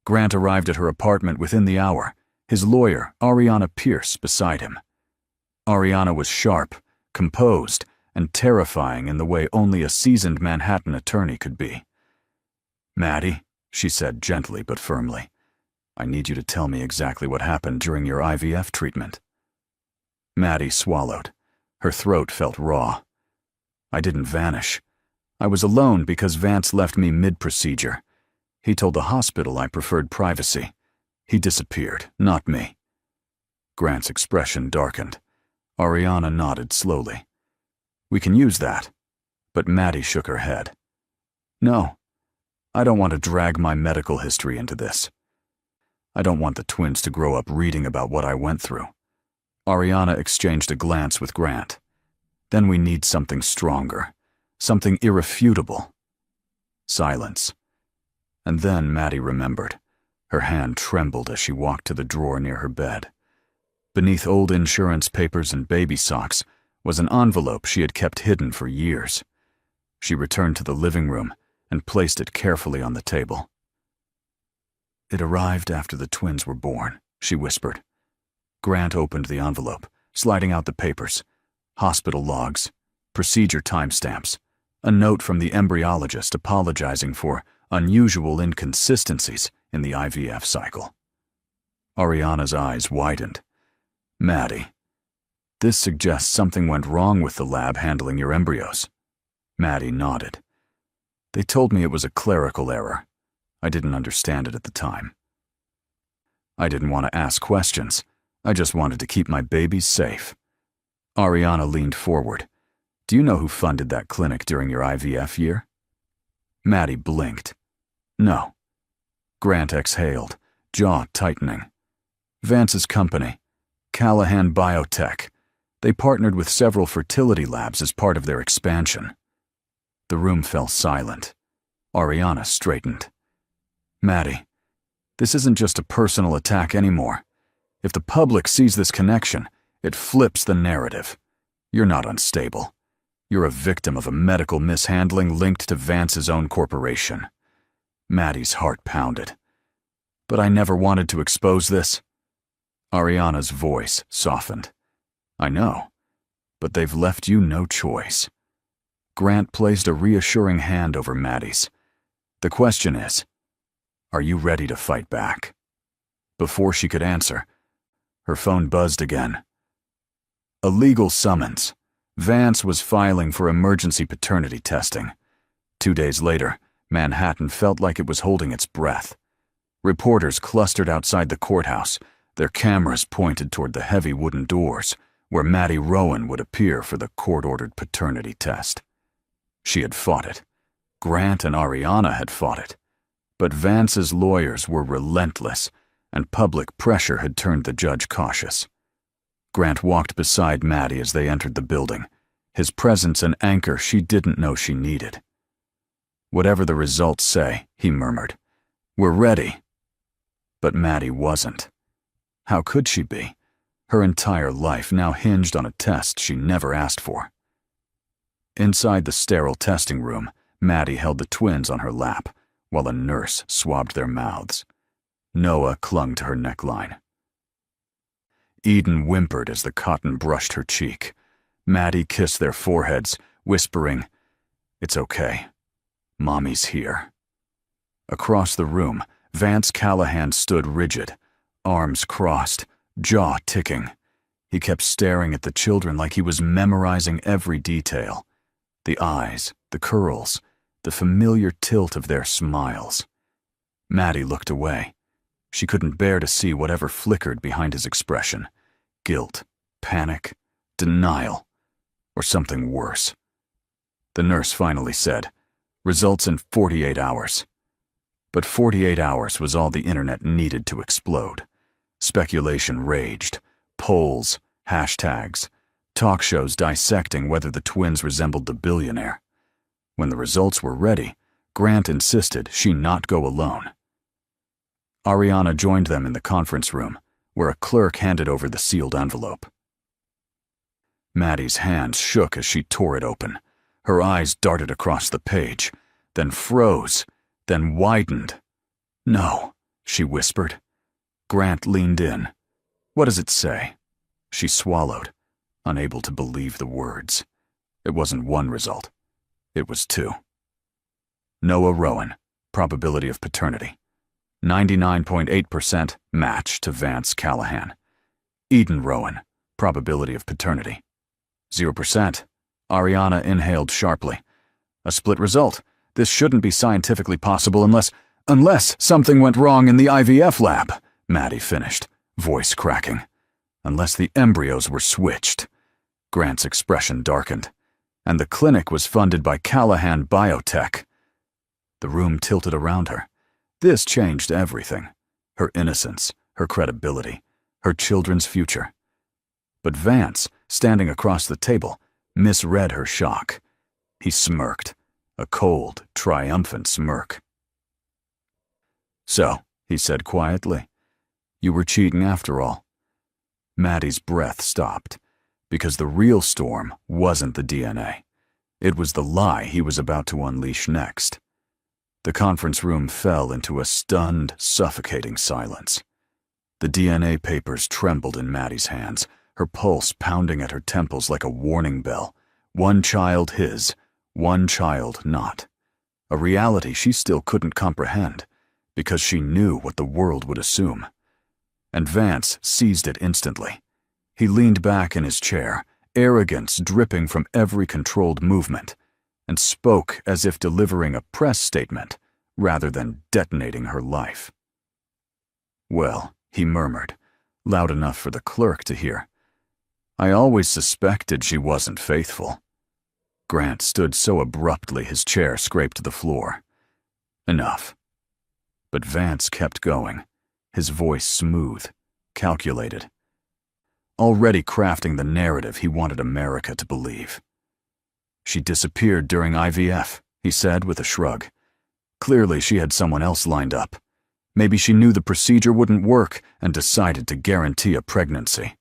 S1: Grant arrived at her apartment within the hour, his lawyer, Ariana Pierce, beside him. Ariana was sharp, composed, and terrifying in the way only a seasoned Manhattan attorney could be. "Maddie," she said gently but firmly, "I need you to tell me exactly what happened during your IVF treatment." Maddie swallowed. Her throat felt raw. "I didn't vanish. I was alone because Vance left me mid-procedure. He told the hospital I preferred privacy. He disappeared, not me." Grant's expression darkened. Ariana nodded slowly. "We can use that." But Maddie shook her head. "No, I don't want to drag my medical history into this. I don't want the twins to grow up reading about what I went through." Ariana exchanged a glance with Grant. "Then we need something stronger, something irrefutable." Silence. And then Maddie remembered. Her hand trembled as she walked to the drawer near her bed. Beneath old insurance papers and baby socks was an envelope she had kept hidden for years. She returned to the living room and placed it carefully on the table. "It arrived after the twins were born," she whispered. Grant opened the envelope, sliding out the papers. Hospital logs, procedure timestamps, a note from the embryologist apologizing for unusual inconsistencies in the IVF cycle. Ariana's eyes widened. "Maddie, this suggests something went wrong with the lab handling your embryos." Maddie nodded. "They told me it was a clerical error. I didn't understand it at the time. I didn't want to ask questions. I just wanted to keep my babies safe." Ariana leaned forward. "Do you know who funded that clinic during your IVF year?" Maddie blinked. "No." Grant exhaled, jaw tightening. "Vance's company, Callahan Biotech. They partnered with several fertility labs as part of their expansion." The room fell silent. Ariana straightened. "Maddie, this isn't just a personal attack anymore. If the public sees this connection, it flips the narrative. You're not unstable. You're a victim of a medical mishandling linked to Vance's own corporation." Maddie's heart pounded. "But I never wanted to expose this." Ariana's voice softened. "I know, but they've left you no choice." Grant placed a reassuring hand over Maddie's. "The question is, are you ready to fight back?" Before she could answer, her phone buzzed again. A legal summons. Vance was filing for emergency paternity testing. 2 days later, Manhattan felt like it was holding its breath. Reporters clustered outside the courthouse, their cameras pointed toward the heavy wooden doors, where Maddie Rowan would appear for the court-ordered paternity test. She had fought it. Grant and Ariana had fought it. But Vance's lawyers were relentless, and public pressure had turned the judge cautious. Grant walked beside Maddie as they entered the building, his presence an anchor she didn't know she needed. "Whatever the results say," he murmured, "we're ready." But Maddie wasn't. How could she be? Her entire life now hinged on a test she never asked for. Inside the sterile testing room, Maddie held the twins on her lap, while a nurse swabbed their mouths. Noah clung to her neckline. Eden whimpered as the cotton brushed her cheek. Maddie kissed their foreheads, whispering, "It's okay. Mommy's here." Across the room, Vance Callahan stood rigid, arms crossed, jaw ticking. He kept staring at the children like he was memorizing every detail. The eyes, the curls, the familiar tilt of their smiles. Maddie looked away. She couldn't bear to see whatever flickered behind his expression. Guilt, panic, denial, or something worse. The nurse finally said, "Results in 48 hours." But 48 hours was all the internet needed to explode. Speculation raged. Polls, hashtags, talk shows dissecting whether the twins resembled the billionaire. When the results were ready, Grant insisted she not go alone. Ariana joined them in the conference room, where a clerk handed over the sealed envelope. Maddie's hands shook as she tore it open. Her eyes darted across the page, then froze, then widened. "No," she whispered. Grant leaned in. "What does it say?" She swallowed, unable to believe the words. It wasn't one result. It was two. Noah Rowan, probability of paternity. 99.8% match to Vance Callahan. Eden Rowan, probability of paternity. 0%. Ariana inhaled sharply. "A split result. This shouldn't be scientifically possible unless something went wrong in the IVF lab," Maddie finished, voice cracking. "Unless the embryos were switched." Grant's expression darkened. "And the clinic was funded by Callahan Biotech." The room tilted around her. This changed everything. Her innocence, her credibility, her children's future. But Vance, standing across the table, misread her shock. He smirked, a cold, triumphant smirk. "So," he said quietly, "you were cheating after all." Maddie's breath stopped, because the real storm wasn't the DNA. It was the lie he was about to unleash next. The conference room fell into a stunned, suffocating silence. The DNA papers trembled in Maddie's hands, her pulse pounding at her temples like a warning bell. One child his, one child not. A reality she still couldn't comprehend, because she knew what the world would assume. And Vance seized it instantly. He leaned back in his chair, arrogance dripping from every controlled movement, and spoke as if delivering a press statement rather than detonating her life. "Well," he murmured, loud enough for the clerk to hear, "I always suspected she wasn't faithful." Grant stood so abruptly his chair scraped the floor. "Enough." But Vance kept going, his voice smooth, calculated, already crafting the narrative he wanted America to believe. "She disappeared during IVF," he said with a shrug. "Clearly she had someone else lined up. Maybe she knew the procedure wouldn't work and decided to guarantee a pregnancy."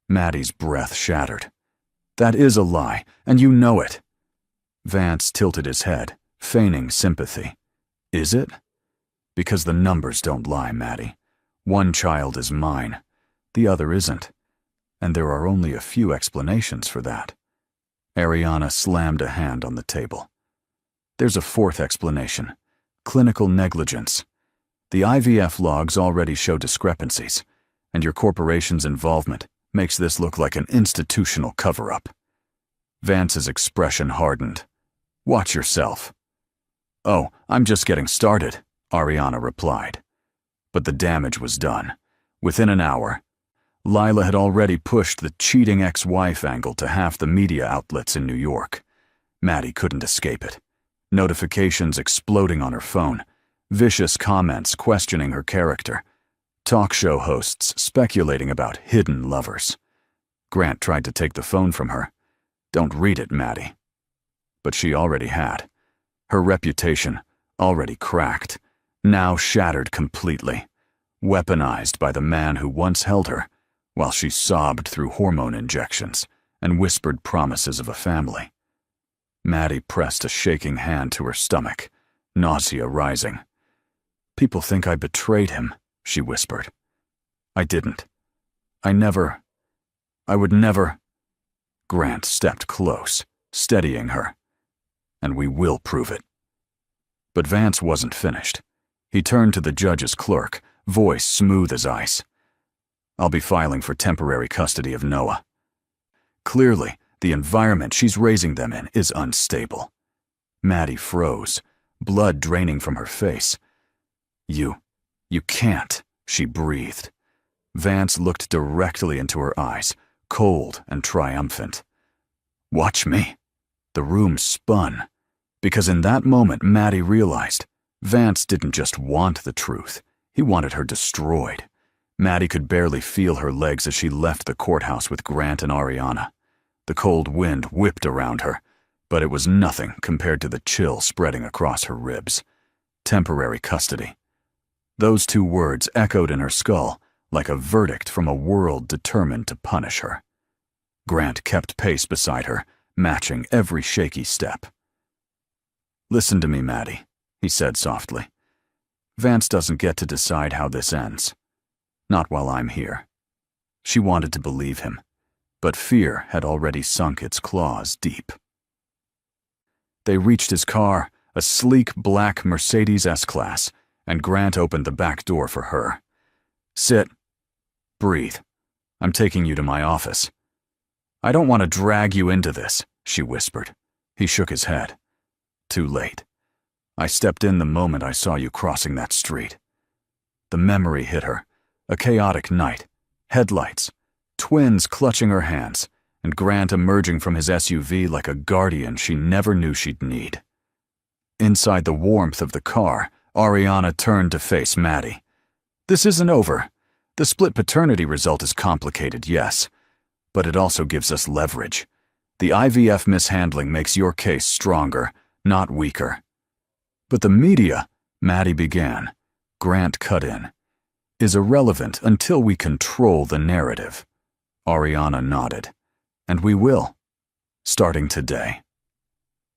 S1: Maddie's breath shattered. "That is a lie, and you know it." Vance tilted his head, feigning sympathy. "Is it?" "Because the numbers don't lie, Maddie. One child is mine. The other isn't. And there are only a few explanations for that." Ariana slammed a hand on the table. "There's a fourth explanation. Clinical negligence. The IVF logs already show discrepancies, and your corporation's involvement makes this look like an institutional cover-up." Vance's expression hardened. "Watch yourself." "Oh, I'm just getting started," Ariana replied. But the damage was done. Within an hour, Lila had already pushed the cheating ex-wife angle to half the media outlets in New York. Maddie couldn't escape it. Notifications exploding on her phone, vicious comments questioning her character, talk show hosts speculating about hidden lovers. Grant tried to take the phone from her. "Don't read it, Maddie." But she already had. Her reputation, already cracked, now shattered completely, weaponized by the man who once held her, while she sobbed through hormone injections and whispered promises of a family. Maddie pressed a shaking hand to her stomach, nausea rising. "People think I betrayed him," she whispered. "I didn't. I would never." Grant stepped close, steadying her. "And we will prove it." But Vance wasn't finished. He turned to the judge's clerk, voice smooth as ice. "I'll be filing for temporary custody of Noah. Clearly, the environment she's raising them in is unstable." Maddie froze, blood draining from her face. You can't," she breathed. Vance looked directly into her eyes, cold and triumphant. "Watch me." The room spun, because in that moment Maddie realized Vance didn't just want the truth, he wanted her destroyed. Maddie could barely feel her legs as she left the courthouse with Grant and Ariana. The cold wind whipped around her, but it was nothing compared to the chill spreading across her ribs. Temporary custody. Those two words echoed in her skull like a verdict from a world determined to punish her. Grant kept pace beside her, matching every shaky step. "Listen to me, Maddie," he said softly. "Vance doesn't get to decide how this ends. Not while I'm here." She wanted to believe him, but fear had already sunk its claws deep. They reached his car, a sleek black Mercedes S-Class, and Grant opened the back door for her. "Sit. Breathe. I'm taking you to my office." "I don't want to drag you into this," she whispered. He shook his head. "Too late. I stepped in the moment I saw you crossing that street." The memory hit her. A chaotic night. Headlights. Twins clutching her hands, and Grant emerging from his SUV like a guardian she never knew she'd need. Inside the warmth of the car, Ariana turned to face Maddie. "This isn't over. The split paternity result is complicated, yes, but it also gives us leverage. The IVF mishandling makes your case stronger, not weaker." "But the media," Maddie began. Grant cut in. "Is irrelevant until we control the narrative." Ariana nodded. "And we will. Starting today."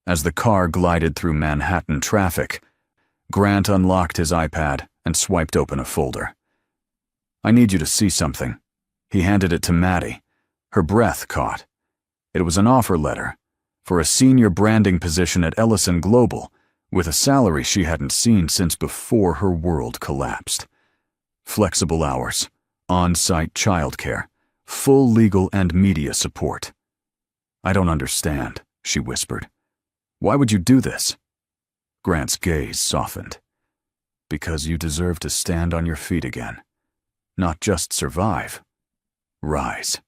S1: As the car glided through Manhattan traffic, Grant unlocked his iPad and swiped open a folder. "I need you to see something." He handed it to Maddie. Her breath caught. It was an offer letter for a senior branding position at Ellison Global, with a salary she hadn't seen since before her world collapsed. Flexible hours, on-site childcare, full legal and media support. "I don't understand," she whispered. "Why would you do this?" Grant's gaze softened. "Because you deserve to stand on your feet again. Not just survive. Rise."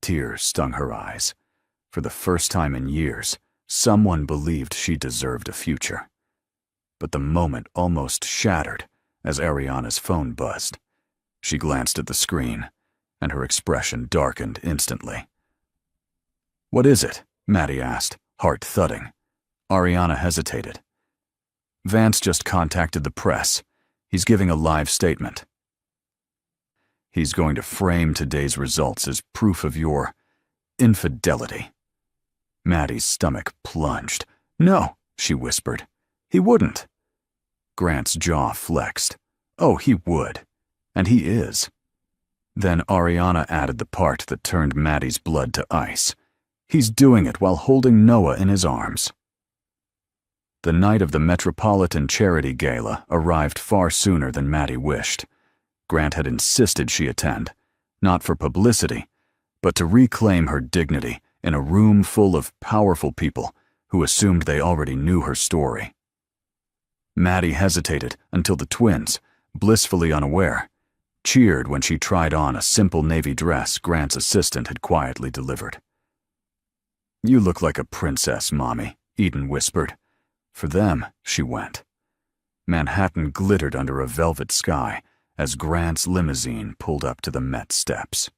S1: Tears stung her eyes. For the first time in years, someone believed she deserved a future. But the moment almost shattered as Ariana's phone buzzed. She glanced at the screen, and her expression darkened instantly. "What is it?" Maddie asked, heart thudding. Ariana hesitated. "Vance just contacted the press. He's giving a live statement. He's going to frame today's results as proof of your infidelity." Maddie's stomach plunged. "No," she whispered. "He wouldn't." Grant's jaw flexed. "Oh, he would. And he is." Then Ariana added the part that turned Maddie's blood to ice. "He's doing it while holding Noah in his arms." The night of the Metropolitan Charity Gala arrived far sooner than Maddie wished. Grant had insisted she attend, not for publicity, but to reclaim her dignity in a room full of powerful people who assumed they already knew her story. Maddie hesitated until the twins, blissfully unaware, cheered when she tried on a simple navy dress Grant's assistant had quietly delivered. "You look like a princess, Mommy," Eden whispered. For them, she went. Manhattan glittered under a velvet sky as Grant's limousine pulled up to the Met steps.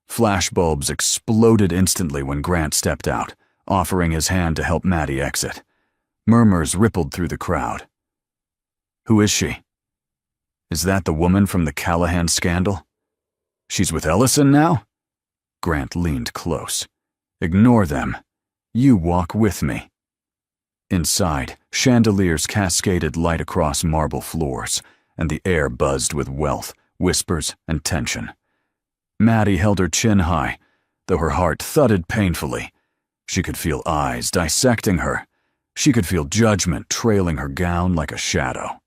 S1: Flashbulbs exploded instantly when Grant stepped out, offering his hand to help Maddie exit. Murmurs rippled through the crowd. "Who is she? Is that the woman from the Callahan scandal? She's with Ellison now?" Grant leaned close. "Ignore them. You walk with me." Inside, chandeliers cascaded light across marble floors, and the air buzzed with wealth, whispers, and tension. Maddie held her chin high, though her heart thudded painfully. She could feel eyes dissecting her. She could feel judgment trailing her gown like a shadow.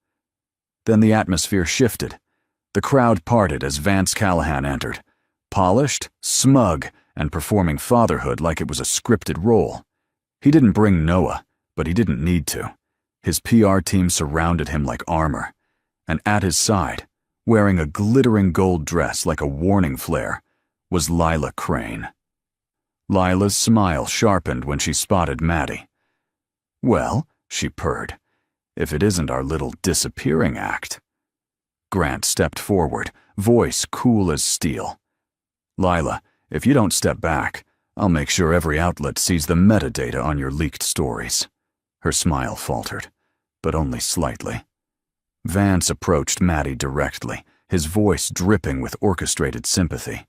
S1: Then the atmosphere shifted. The crowd parted as Vance Callahan entered, polished, smug, and performing fatherhood like it was a scripted role. He didn't bring Noah, but he didn't need to. His PR team surrounded him like armor, and at his side, wearing a glittering gold dress like a warning flare, was Lila Crane. Lila's smile sharpened when she spotted Maddie. "Well," she purred, "if it isn't our little disappearing act." Grant stepped forward, voice cool as steel. "Lila, if you don't step back, I'll make sure every outlet sees the metadata on your leaked stories." Her smile faltered, but only slightly. Vance approached Maddie directly, his voice dripping with orchestrated sympathy.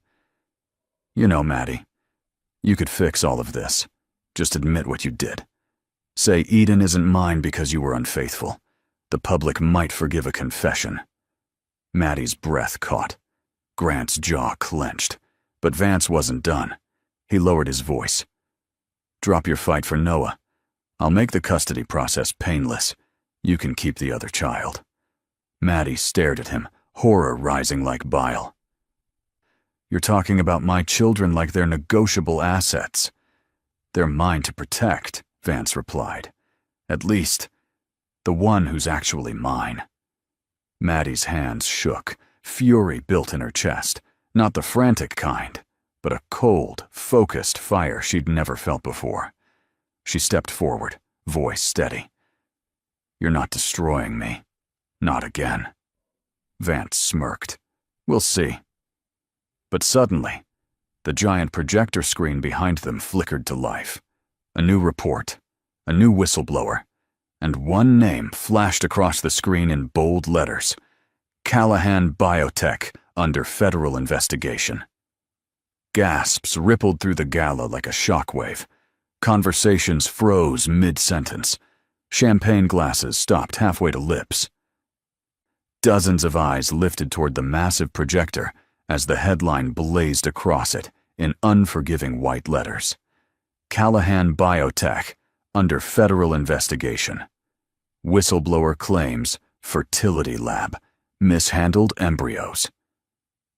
S1: "You know, Maddie, you could fix all of this. Just admit what you did. Say Eden isn't mine because you were unfaithful. The public might forgive a confession." Maddie's breath caught. Grant's jaw clenched, but Vance wasn't done. He lowered his voice. "Drop your fight for Noah. I'll make the custody process painless. You can keep the other child." Maddie stared at him, horror rising like bile. "You're talking about my children like they're negotiable assets." "They're mine to protect," Vance replied. "At least, the one who's actually mine." Maddie's hands shook, fury built in her chest, not the frantic kind, but a cold, focused fire she'd never felt before. She stepped forward, voice steady. "You're not destroying me. Not again." Vance smirked. "We'll see." But suddenly, the giant projector screen behind them flickered to life. A new report, a new whistleblower, and one name flashed across the screen in bold letters: Callahan Biotech, under federal investigation. Gasps rippled through the gala like a shockwave. Conversations froze mid-sentence. Champagne glasses stopped halfway to lips. Dozens of eyes lifted toward the massive projector as the headline blazed across it in unforgiving white letters. Callahan Biotech, under federal investigation. Whistleblower claims fertility lab, mishandled embryos.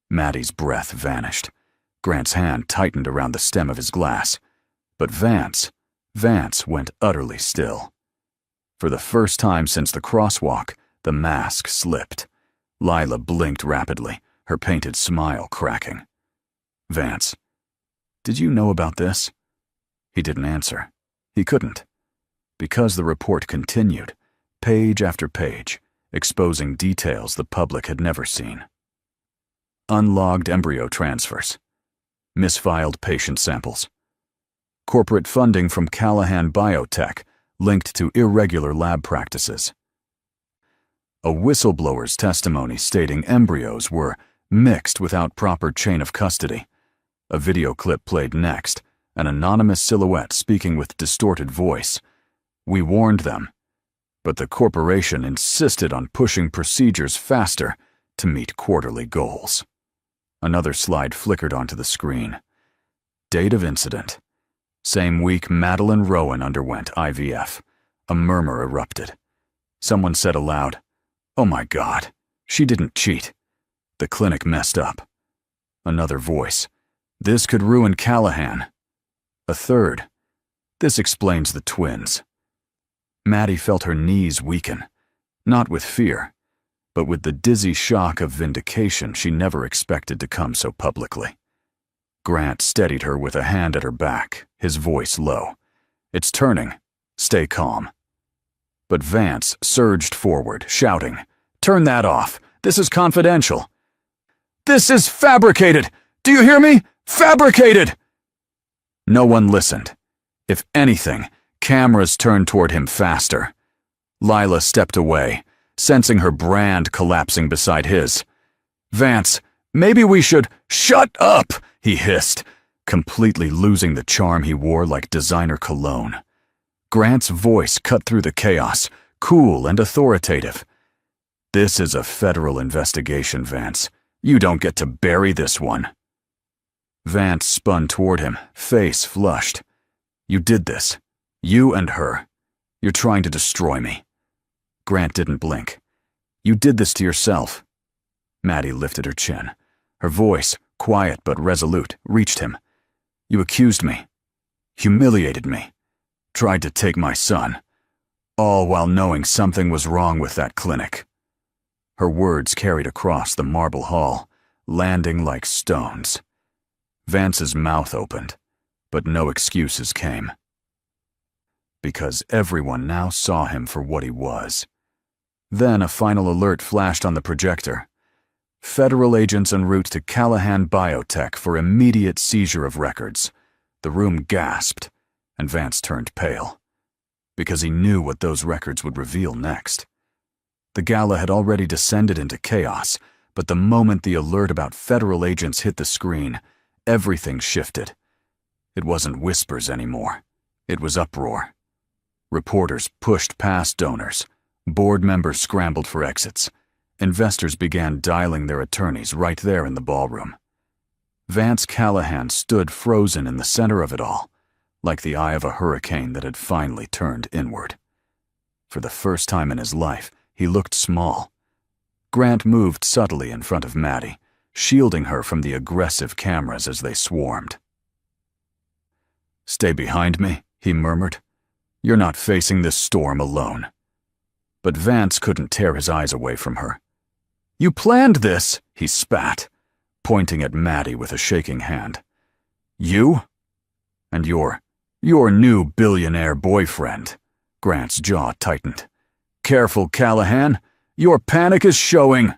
S1: Maddie's breath vanished. Grant's hand tightened around the stem of his glass. But Vance went utterly still. For the first time since the crosswalk, the mask slipped. Lila blinked rapidly, her painted smile cracking. "Vance, did you know about this?" He didn't answer. He couldn't. Because the report continued, page after page, exposing details the public had never seen. Unlogged embryo transfers. Misfiled patient samples. Corporate funding from Callahan Biotech linked to irregular lab practices. A whistleblower's testimony stating embryos were mixed without proper chain of custody. A video clip played next, an anonymous silhouette speaking with distorted voice. "We warned them, but the corporation insisted on pushing procedures faster to meet quarterly goals." Another slide flickered onto the screen. Date of incident. Same week Madeline Rowan underwent IVF. A murmur erupted. Someone said aloud, "Oh my God, she didn't cheat. The clinic messed up." Another voice, "This could ruin Callahan." A third, "This explains the twins." Maddie felt her knees weaken, not with fear, but with the dizzy shock of vindication she never expected to come so publicly. Grant steadied her with a hand at her back, his voice low. "It's turning. Stay calm." But Vance surged forward, shouting, "Turn that off. This is confidential." "This is fabricated! Do you hear me? Fabricated!" No one listened. If anything, cameras turned toward him faster. Lila stepped away, sensing her brand collapsing beside his. "Vance, maybe we should—" "Shut up!" he hissed, completely losing the charm he wore like designer cologne. Grant's voice cut through the chaos, cool and authoritative. "This is a federal investigation, Vance. You don't get to bury this one." Vance spun toward him, face flushed. "You did this. You and her. You're trying to destroy me." Grant didn't blink. "You did this to yourself." Maddie lifted her chin. Her voice, quiet but resolute, reached him. "You accused me. Humiliated me. Tried to take my son. All while knowing something was wrong with that clinic." Her words carried across the marble hall, landing like stones. Vance's mouth opened, but no excuses came. Because everyone now saw him for what he was. Then a final alert flashed on the projector. Federal agents en route to Callahan Biotech for immediate seizure of records. The room gasped, and Vance turned pale, because he knew what those records would reveal next. The gala had already descended into chaos, but the moment the alert about federal agents hit the screen, everything shifted. It wasn't whispers anymore. It was uproar. Reporters pushed past donors. Board members scrambled for exits. Investors began dialing their attorneys right there in the ballroom. Vance Callahan stood frozen in the center of it all, like the eye of a hurricane that had finally turned inward. For the first time in his life, he looked small. Grant moved subtly in front of Maddie, shielding her from the aggressive cameras as they swarmed. "Stay behind me," he murmured. "You're not facing this storm alone." But Vance couldn't tear his eyes away from her. "You planned this," he spat, pointing at Maddie with a shaking hand. "You? And your new billionaire boyfriend." Grant's jaw tightened. "Careful, Callahan. Your panic is showing."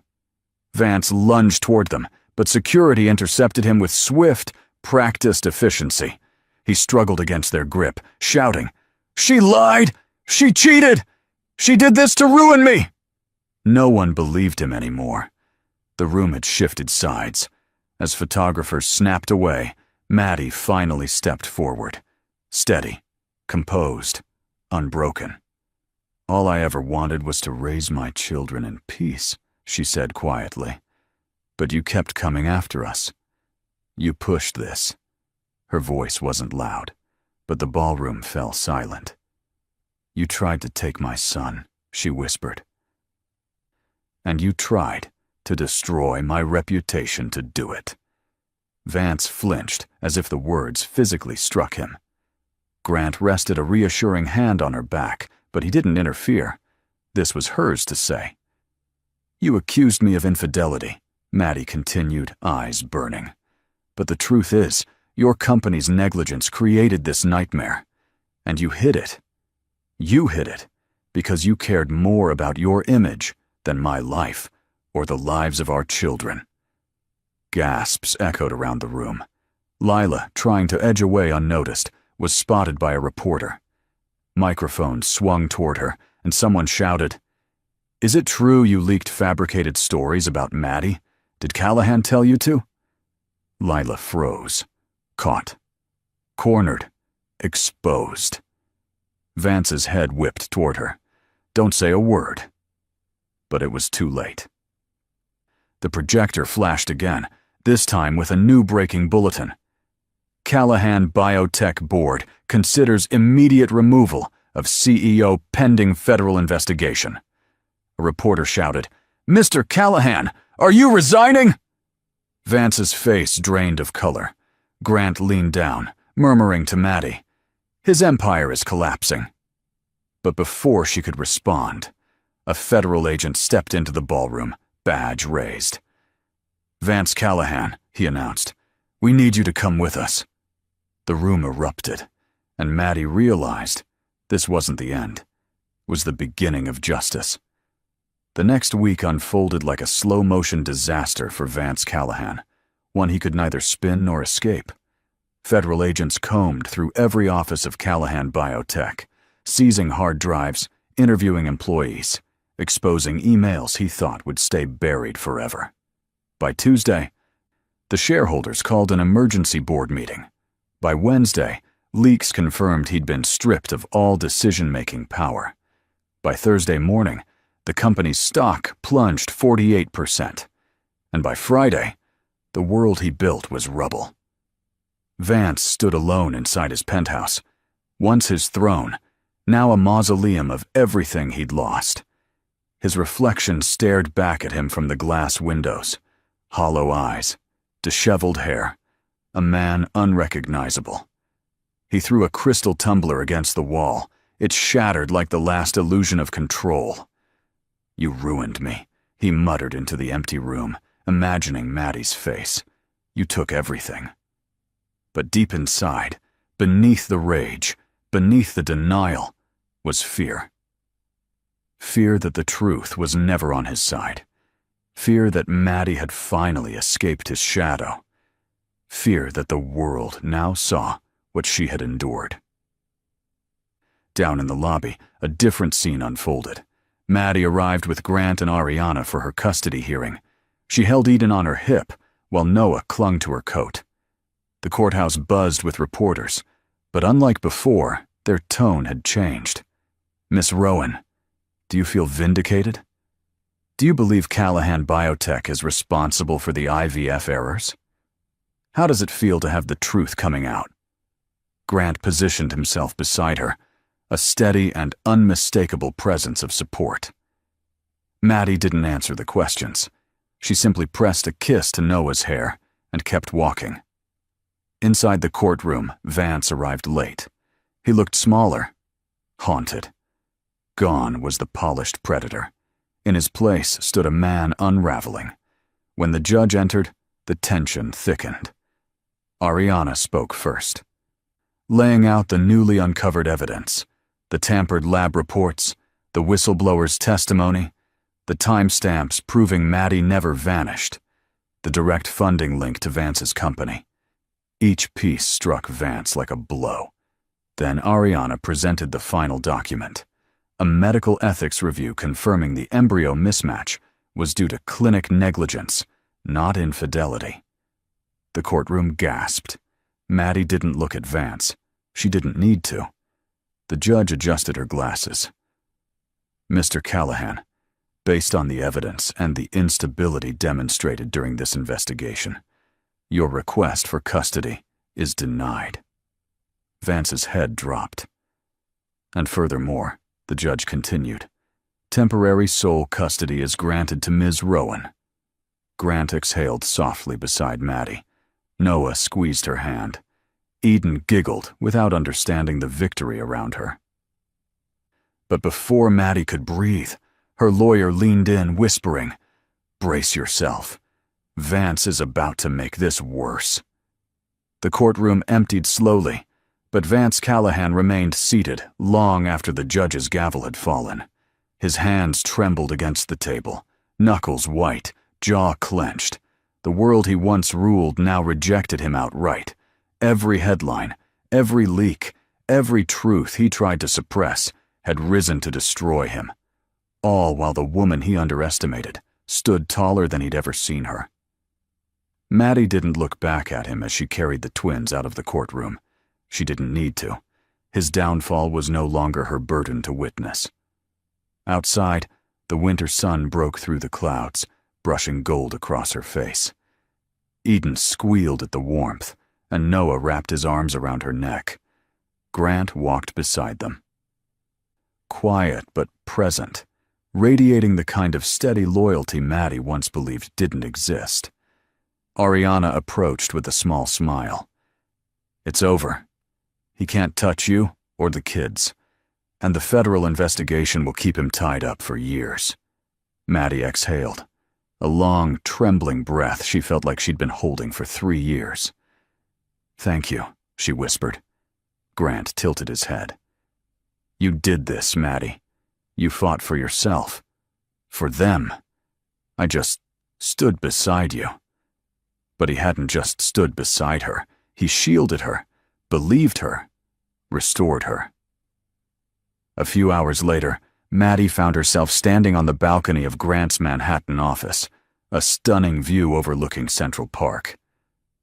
S1: Vance lunged toward them, but security intercepted him with swift, practiced efficiency. He struggled against their grip, shouting, "She lied! She cheated! She did this to ruin me!" No one believed him anymore. The room had shifted sides. As photographers snapped away, Maddie finally stepped forward. Steady, composed, unbroken. "All I ever wanted was to raise my children in peace," she said quietly. "But you kept coming after us. You pushed this." Her voice wasn't loud, but the ballroom fell silent. "You tried to take my son," she whispered. "And you tried to destroy my reputation to do it." Vance flinched as if the words physically struck him. Grant rested a reassuring hand on her back, but he didn't interfere. This was hers to say. "You accused me of infidelity," Maddie continued, eyes burning. "But the truth is, your company's negligence created this nightmare. And you hid it. You hid it because you cared more about your image than my life or the lives of our children." Gasps echoed around the room. Lila, trying to edge away unnoticed, was spotted by a reporter. Microphones swung toward her, and someone shouted, "Is it true you leaked fabricated stories about Maddie? Did Callahan tell you to?" Lila froze, caught, cornered, exposed. Vance's head whipped toward her. "Don't say a word." But it was too late. The projector flashed again, this time with a new breaking bulletin. "Callahan Biotech Board considers immediate removal of CEO pending federal investigation." A reporter shouted, "Mr. Callahan, are you resigning?" Vance's face drained of color. Grant leaned down, murmuring to Maddie, "His empire is collapsing." But before she could respond, a federal agent stepped into the ballroom, badge raised. "Vance Callahan," he announced, "we need you to come with us." The room erupted, and Maddie realized this wasn't the end. It was the beginning of justice. The next week unfolded like a slow-motion disaster for Vance Callahan, one he could neither spin nor escape. Federal agents combed through every office of Callahan Biotech, seizing hard drives, interviewing employees, exposing emails he thought would stay buried forever. By Tuesday, the shareholders called an emergency board meeting. By Wednesday, leaks confirmed he'd been stripped of all decision-making power. By Thursday morning, the company's stock plunged 48%. And by Friday, the world he built was rubble. Vance stood alone inside his penthouse, once his throne, now a mausoleum of everything he'd lost. His reflection stared back at him from the glass windows, hollow eyes, disheveled hair, a man unrecognizable. He threw a crystal tumbler against the wall. It shattered like the last illusion of control. "You ruined me," he muttered into the empty room, imagining Maddie's face. "You took everything. But deep inside, beneath the rage, beneath the denial, was fear. Fear that the truth was never on his side. Fear that Maddie had finally escaped his shadow. Fear that the world now saw what she had endured. Down in the lobby, a different scene unfolded. Maddie arrived with Grant and Ariana for her custody hearing. She held Eden on her hip, while Noah clung to her coat. The courthouse buzzed with reporters, but unlike before, their tone had changed. "Miss Rowan, do you feel vindicated? Do you believe Callahan Biotech is responsible for the IVF errors? How does it feel to have the truth coming out?" Grant positioned himself beside her, a steady and unmistakable presence of support. Maddie didn't answer the questions. She simply pressed a kiss to Noah's hair and kept walking. Inside the courtroom, Vance arrived late. He looked smaller, haunted. Gone was the polished predator. In his place stood a man unraveling. When the judge entered, the tension thickened. Ariana spoke first, laying out the newly uncovered evidence, the tampered lab reports, the whistleblower's testimony, the timestamps proving Maddie never vanished, the direct funding link to Vance's company. Each piece struck Vance like a blow. Then Ariana presented the final document, a medical ethics review confirming the embryo mismatch was due to clinic negligence, not infidelity. The courtroom gasped. Maddie didn't look at Vance. She didn't need to. The judge adjusted her glasses. "Mr. Callahan, based on the evidence and the instability demonstrated during this investigation, your request for custody is denied." Vance's head dropped. "And furthermore," the judge continued, "temporary sole custody is granted to Ms. Rowan." Grant exhaled softly beside Maddie. Noah squeezed her hand. Eden giggled without understanding the victory around her. But before Maddie could breathe, her lawyer leaned in, whispering, "Brace yourself. Vance is about to make this worse." The courtroom emptied slowly, but Vance Callahan remained seated long after the judge's gavel had fallen. His hands trembled against the table, knuckles white, jaw clenched. The world he once ruled now rejected him outright. Every headline, every leak, every truth he tried to suppress had risen to destroy him. All while the woman he underestimated stood taller than he'd ever seen her. Maddie didn't look back at him as she carried the twins out of the courtroom. She didn't need to. His downfall was no longer her burden to witness. Outside, the winter sun broke through the clouds, brushing gold across her face. Eden squealed at the warmth, and Noah wrapped his arms around her neck. Grant walked beside them. Quiet but present, radiating the kind of steady loyalty Maddie once believed didn't exist. Ariana approached with a small smile. "It's over. He can't touch you or the kids, and the federal investigation will keep him tied up for years." Maddie exhaled. A long, trembling breath she felt like she'd been holding for 3 years. "Thank you," she whispered. Grant tilted his head. "You did this, Maddie. You fought for yourself. For them. I just stood beside you." But he hadn't just stood beside her. He shielded her, believed her, restored her. A few hours later, Maddie found herself standing on the balcony of Grant's Manhattan office, a stunning view overlooking Central Park.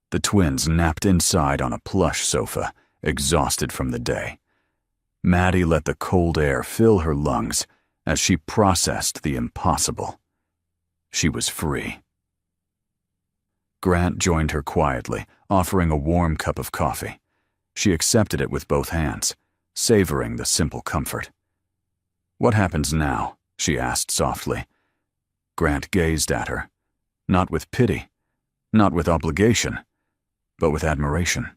S1: The twins napped inside on a plush sofa, exhausted from the day. Maddie let the cold air fill her lungs as she processed the impossible. She was free. Grant joined her quietly, offering a warm cup of coffee. She accepted it with both hands, savoring the simple comfort. "What happens now?" she asked softly. Grant gazed at her, not with pity, not with obligation, but with admiration.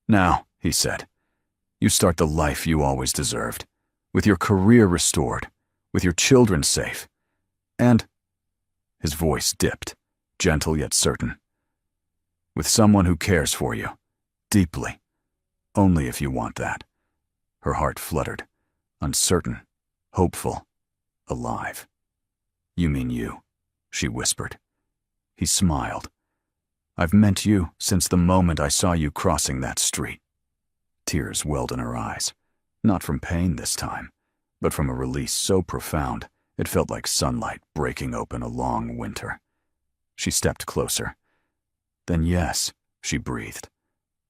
S1: "Now," he said, "you start the life you always deserved, with your career restored, with your children safe, and—" his voice dipped, gentle yet certain, "with someone who cares for you deeply. Only if you want that. Her heart fluttered, uncertain, hopeful, alive. You mean you, she whispered. He smiled. I've meant you since the moment I saw you crossing that street. Tears welled in her eyes, not from pain this time, but from a release so profound it felt like sunlight breaking open a long winter. She stepped closer. Then yes, she breathed.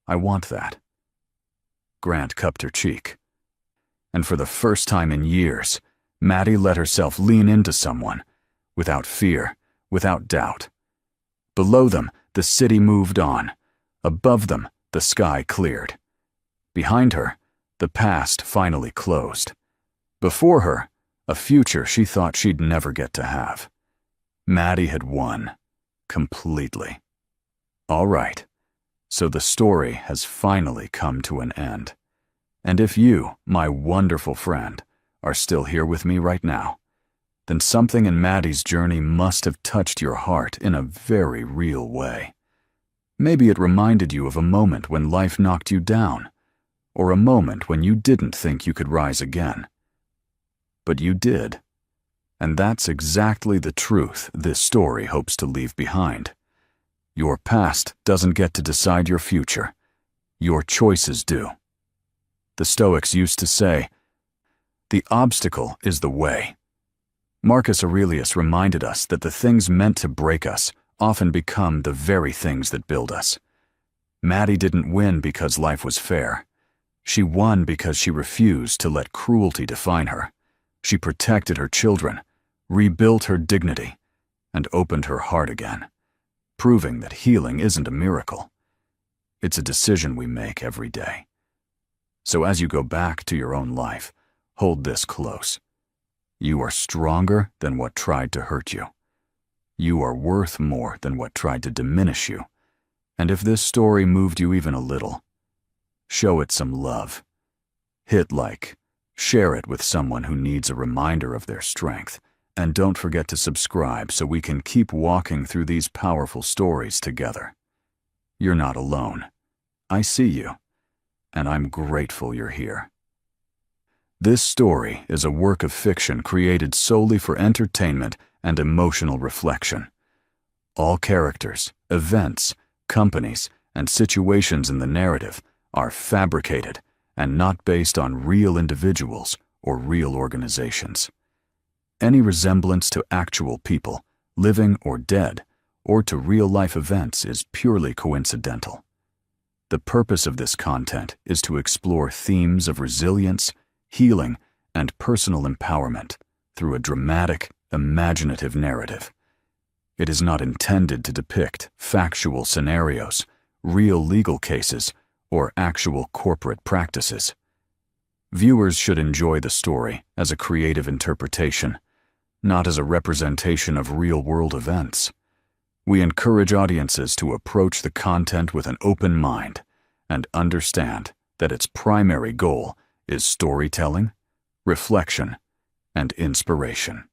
S1: I want that. Grant cupped her cheek. And for the first time in years, Maddie let herself lean into someone, without fear, without doubt. Below them, the city moved on. Above them, the sky cleared. Behind her, the past finally closed. Before her, a future she thought she'd never get to have. Maddie had won. Completely. All right. So the story has finally come to an end. And if you, my wonderful friend, are still here with me right now, then something in Maddie's journey must have touched your heart in a very real way. Maybe it reminded you of a moment when life knocked you down, or a moment when you didn't think you could rise again. But you did. And that's exactly the truth this story hopes to leave behind. Your past doesn't get to decide your future. Your choices do. The Stoics used to say, "The obstacle is the way." Marcus Aurelius reminded us that the things meant to break us often become the very things that build us. Maddie didn't win because life was fair. She won because she refused to let cruelty define her. She protected her children, rebuilt her dignity, and opened her heart again, proving that healing isn't a miracle. It's a decision we make every day. So as you go back to your own life, hold this close. You are stronger than what tried to hurt you. You are worth more than what tried to diminish you. And if this story moved you even a little, show it some love. Hit like. Share it with someone who needs a reminder of their strength. And don't forget to subscribe so we can keep walking through these powerful stories together. You're not alone. I see you. And I'm grateful you're here. This story is a work of fiction created solely for entertainment and emotional reflection. All characters, events, companies, and situations in the narrative are fabricated and not based on real individuals or real organizations. Any resemblance to actual people, living or dead, or to real-life events is purely coincidental. The purpose of this content is to explore themes of resilience, healing, and personal empowerment through a dramatic, imaginative narrative. It is not intended to depict factual scenarios, real legal cases, or actual corporate practices. Viewers should enjoy the story as a creative interpretation, not as a representation of real-world events. We encourage audiences to approach the content with an open mind and understand that its primary goal is storytelling, reflection, and inspiration.